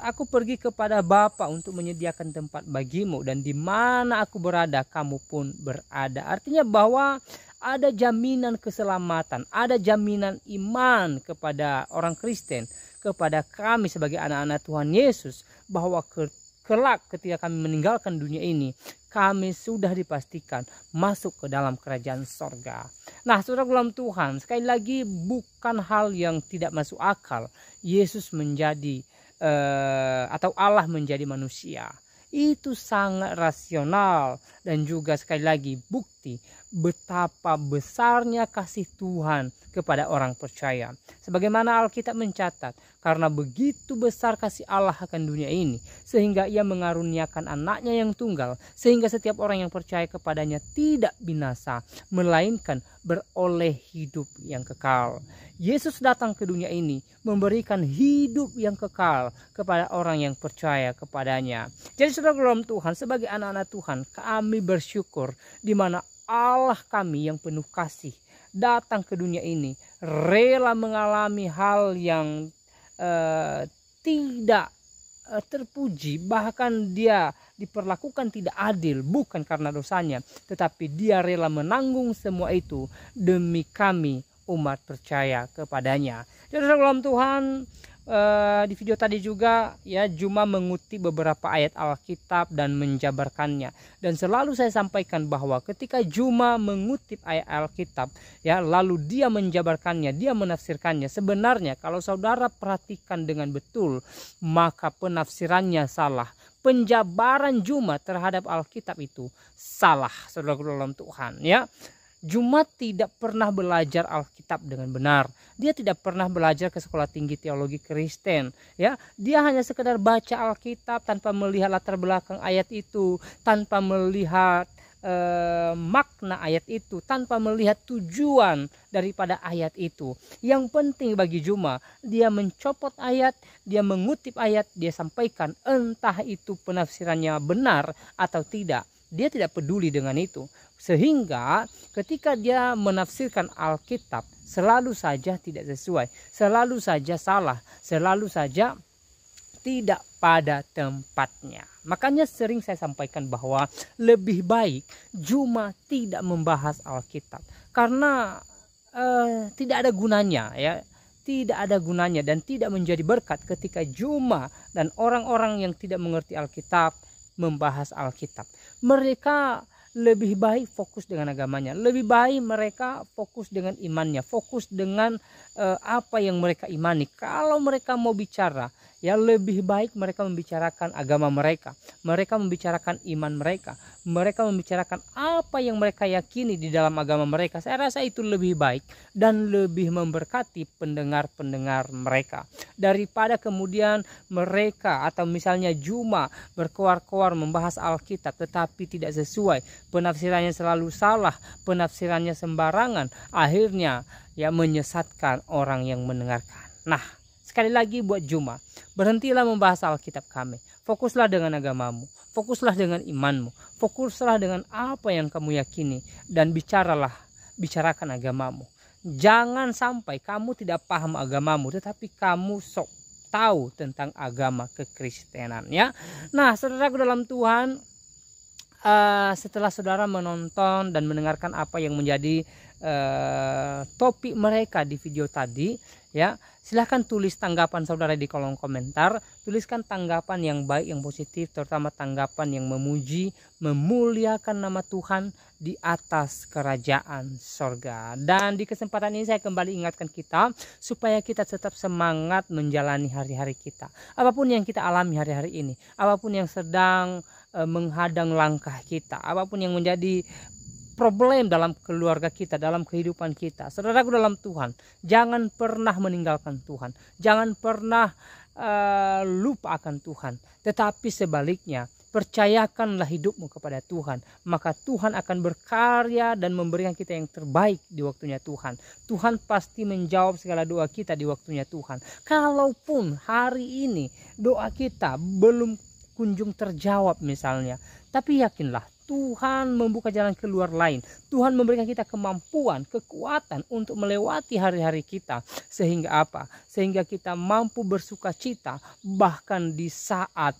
aku pergi kepada Bapa untuk menyediakan tempat bagimu, dan di mana aku berada kamu pun berada. Artinya bahwa ada jaminan keselamatan, ada jaminan iman kepada orang Kristen, kepada kami sebagai anak-anak Tuhan Yesus, bahwa kelak ketika kami meninggalkan dunia ini, kami sudah dipastikan masuk ke dalam kerajaan sorga. Nah, saudara dalam Tuhan, sekali lagi bukan hal yang tidak masuk akal Yesus menjadi atau Allah menjadi manusia. Itu sangat rasional dan juga sekali lagi bukti betapa besarnya kasih Tuhan kepada orang percaya. Sebagaimana Alkitab mencatat, karena begitu besar kasih Allah akan dunia ini, sehingga Ia mengaruniakan anaknya yang tunggal, sehingga setiap orang yang percaya kepadanya tidak binasa, melainkan beroleh hidup yang kekal. Yesus datang ke dunia ini memberikan hidup yang kekal kepada orang yang percaya kepadanya. Jadi saudara dalam Tuhan, sebagai anak-anak Tuhan, kami bersyukur di mana Allah kami yang penuh kasih datang ke dunia ini, rela mengalami hal yang tidak terpuji, bahkan Dia diperlakukan tidak adil, bukan karena dosanya, tetapi Dia rela menanggung semua itu demi kami umat percaya kepadanya. Jadi dalam Tuhan, di video tadi juga ya Juma mengutip beberapa ayat Alkitab dan menjabarkannya, dan selalu saya sampaikan bahwa ketika Juma mengutip ayat Alkitab ya, lalu dia menjabarkannya, dia menafsirkannya, sebenarnya kalau saudara perhatikan dengan betul, maka penafsirannya salah. Penjabaran Juma terhadap Alkitab itu salah, saudara dalam Tuhan ya. Juma tidak pernah belajar Alkitab dengan benar. Dia tidak pernah belajar ke sekolah tinggi teologi Kristen. Ya, dia hanya sekedar baca Alkitab tanpa melihat latar belakang ayat itu, tanpa melihat makna ayat itu, tanpa melihat tujuan daripada ayat itu. Yang penting bagi Juma, dia mencopot ayat, dia mengutip ayat, dia sampaikan, entah itu penafsirannya benar atau tidak. Dia tidak peduli dengan itu. Sehingga ketika dia menafsirkan Alkitab, selalu saja tidak sesuai, selalu saja salah, selalu saja tidak pada tempatnya. Makanya sering saya sampaikan bahwa lebih baik Juma tidak membahas Alkitab, karena tidak ada gunanya ya. Tidak ada gunanya dan tidak menjadi berkat ketika Juma dan orang-orang yang tidak mengerti Alkitab membahas Alkitab. Mereka lebih baik fokus dengan agamanya, lebih baik mereka fokus dengan imannya, fokus dengan apa yang mereka imani. Kalau mereka mau bicara Ya, lebih baik mereka membicarakan agama mereka, mereka membicarakan iman mereka, mereka membicarakan apa yang mereka yakini di dalam agama mereka. Saya rasa itu lebih baik dan lebih memberkati pendengar-pendengar mereka, daripada kemudian mereka atau misalnya Juma berkoar-koar membahas Alkitab tetapi tidak sesuai, penafsirannya selalu salah, penafsirannya sembarangan, akhirnya ya menyesatkan orang yang mendengarkan. Nah, sekali lagi buat Juma, berhentilah membahas Alkitab kami. Fokuslah dengan agamamu, fokuslah dengan imanmu, fokuslah dengan apa yang kamu yakini, dan bicarakan agamamu. Jangan sampai kamu tidak paham agamamu, tetapi kamu sok tahu tentang agama kekristenan, ya. Nah, saudaraku dalam Tuhan, setelah saudara menonton dan mendengarkan apa yang menjadi topik mereka di video tadi, ya, silahkan tulis tanggapan saudara di kolom komentar. Tuliskan tanggapan yang baik, yang positif, terutama tanggapan yang memuji, memuliakan nama Tuhan di atas kerajaan sorga. Dan di kesempatan ini saya kembali ingatkan kita supaya kita tetap semangat menjalani hari-hari kita, apapun yang kita alami hari-hari ini, apapun yang sedang menghadang langkah kita, apapun yang menjadi problem dalam keluarga kita, dalam kehidupan kita. Saudaraku dalam Tuhan, jangan pernah meninggalkan Tuhan, jangan pernah lupa akan Tuhan, tetapi sebaliknya percayakanlah hidupmu kepada Tuhan, maka Tuhan akan berkarya dan memberikan kita yang terbaik di waktunya Tuhan. Tuhan pasti menjawab segala doa kita di waktunya Tuhan. Kalaupun hari ini doa kita belum kunjung terjawab misalnya, tapi yakinlah Tuhan membuka jalan keluar lain. Tuhan memberikan kita kemampuan, kekuatan untuk melewati hari-hari kita. Sehingga apa? Sehingga kita mampu bersuka cita bahkan di saat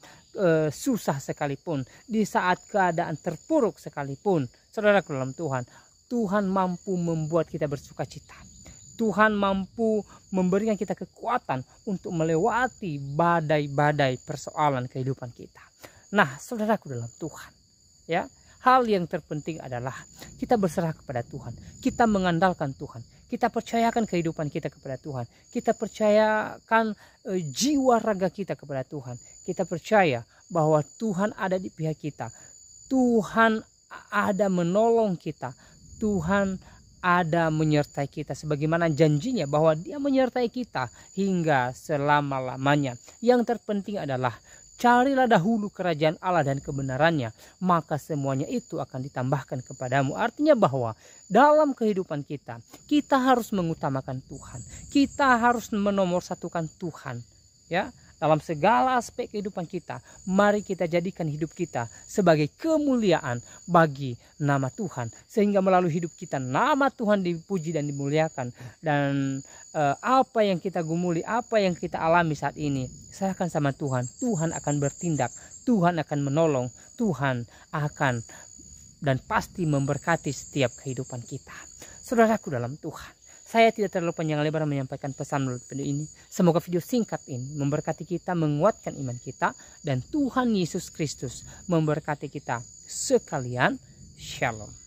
susah sekalipun, di saat keadaan terpuruk sekalipun. Saudaraku dalam Tuhan, Tuhan mampu membuat kita bersuka cita. Tuhan mampu memberikan kita kekuatan untuk melewati badai-badai persoalan kehidupan kita. Nah, saudaraku dalam Tuhan, ya, hal yang terpenting adalah kita berserah kepada Tuhan, kita mengandalkan Tuhan, kita percayakan kehidupan kita kepada Tuhan, kita percayakan jiwa raga kita kepada Tuhan, kita percaya bahwa Tuhan ada di pihak kita, Tuhan ada menolong kita, Tuhan ada menyertai kita sebagaimana janjinya bahwa Dia menyertai kita hingga selama-lamanya. Yang terpenting adalah carilah dahulu kerajaan Allah dan kebenarannya, maka semuanya itu akan ditambahkan kepadamu. Artinya bahwa dalam kehidupan kita, kita harus mengutamakan Tuhan, kita harus menomorsatukan Tuhan, ya. Dalam segala aspek kehidupan kita, mari kita jadikan hidup kita sebagai kemuliaan bagi nama Tuhan. Sehingga melalui hidup kita, nama Tuhan dipuji dan dimuliakan. Dan apa yang kita gumuli, apa yang kita alami saat ini, serahkan sama Tuhan. Tuhan akan bertindak, Tuhan akan menolong, Tuhan akan dan pasti memberkati setiap kehidupan kita. Saudaraku dalam Tuhan, saya tidak terlalu panjang lebar menyampaikan pesan melalui video ini. Semoga video singkat ini memberkati kita, menguatkan iman kita, dan Tuhan Yesus Kristus memberkati kita sekalian. Shalom.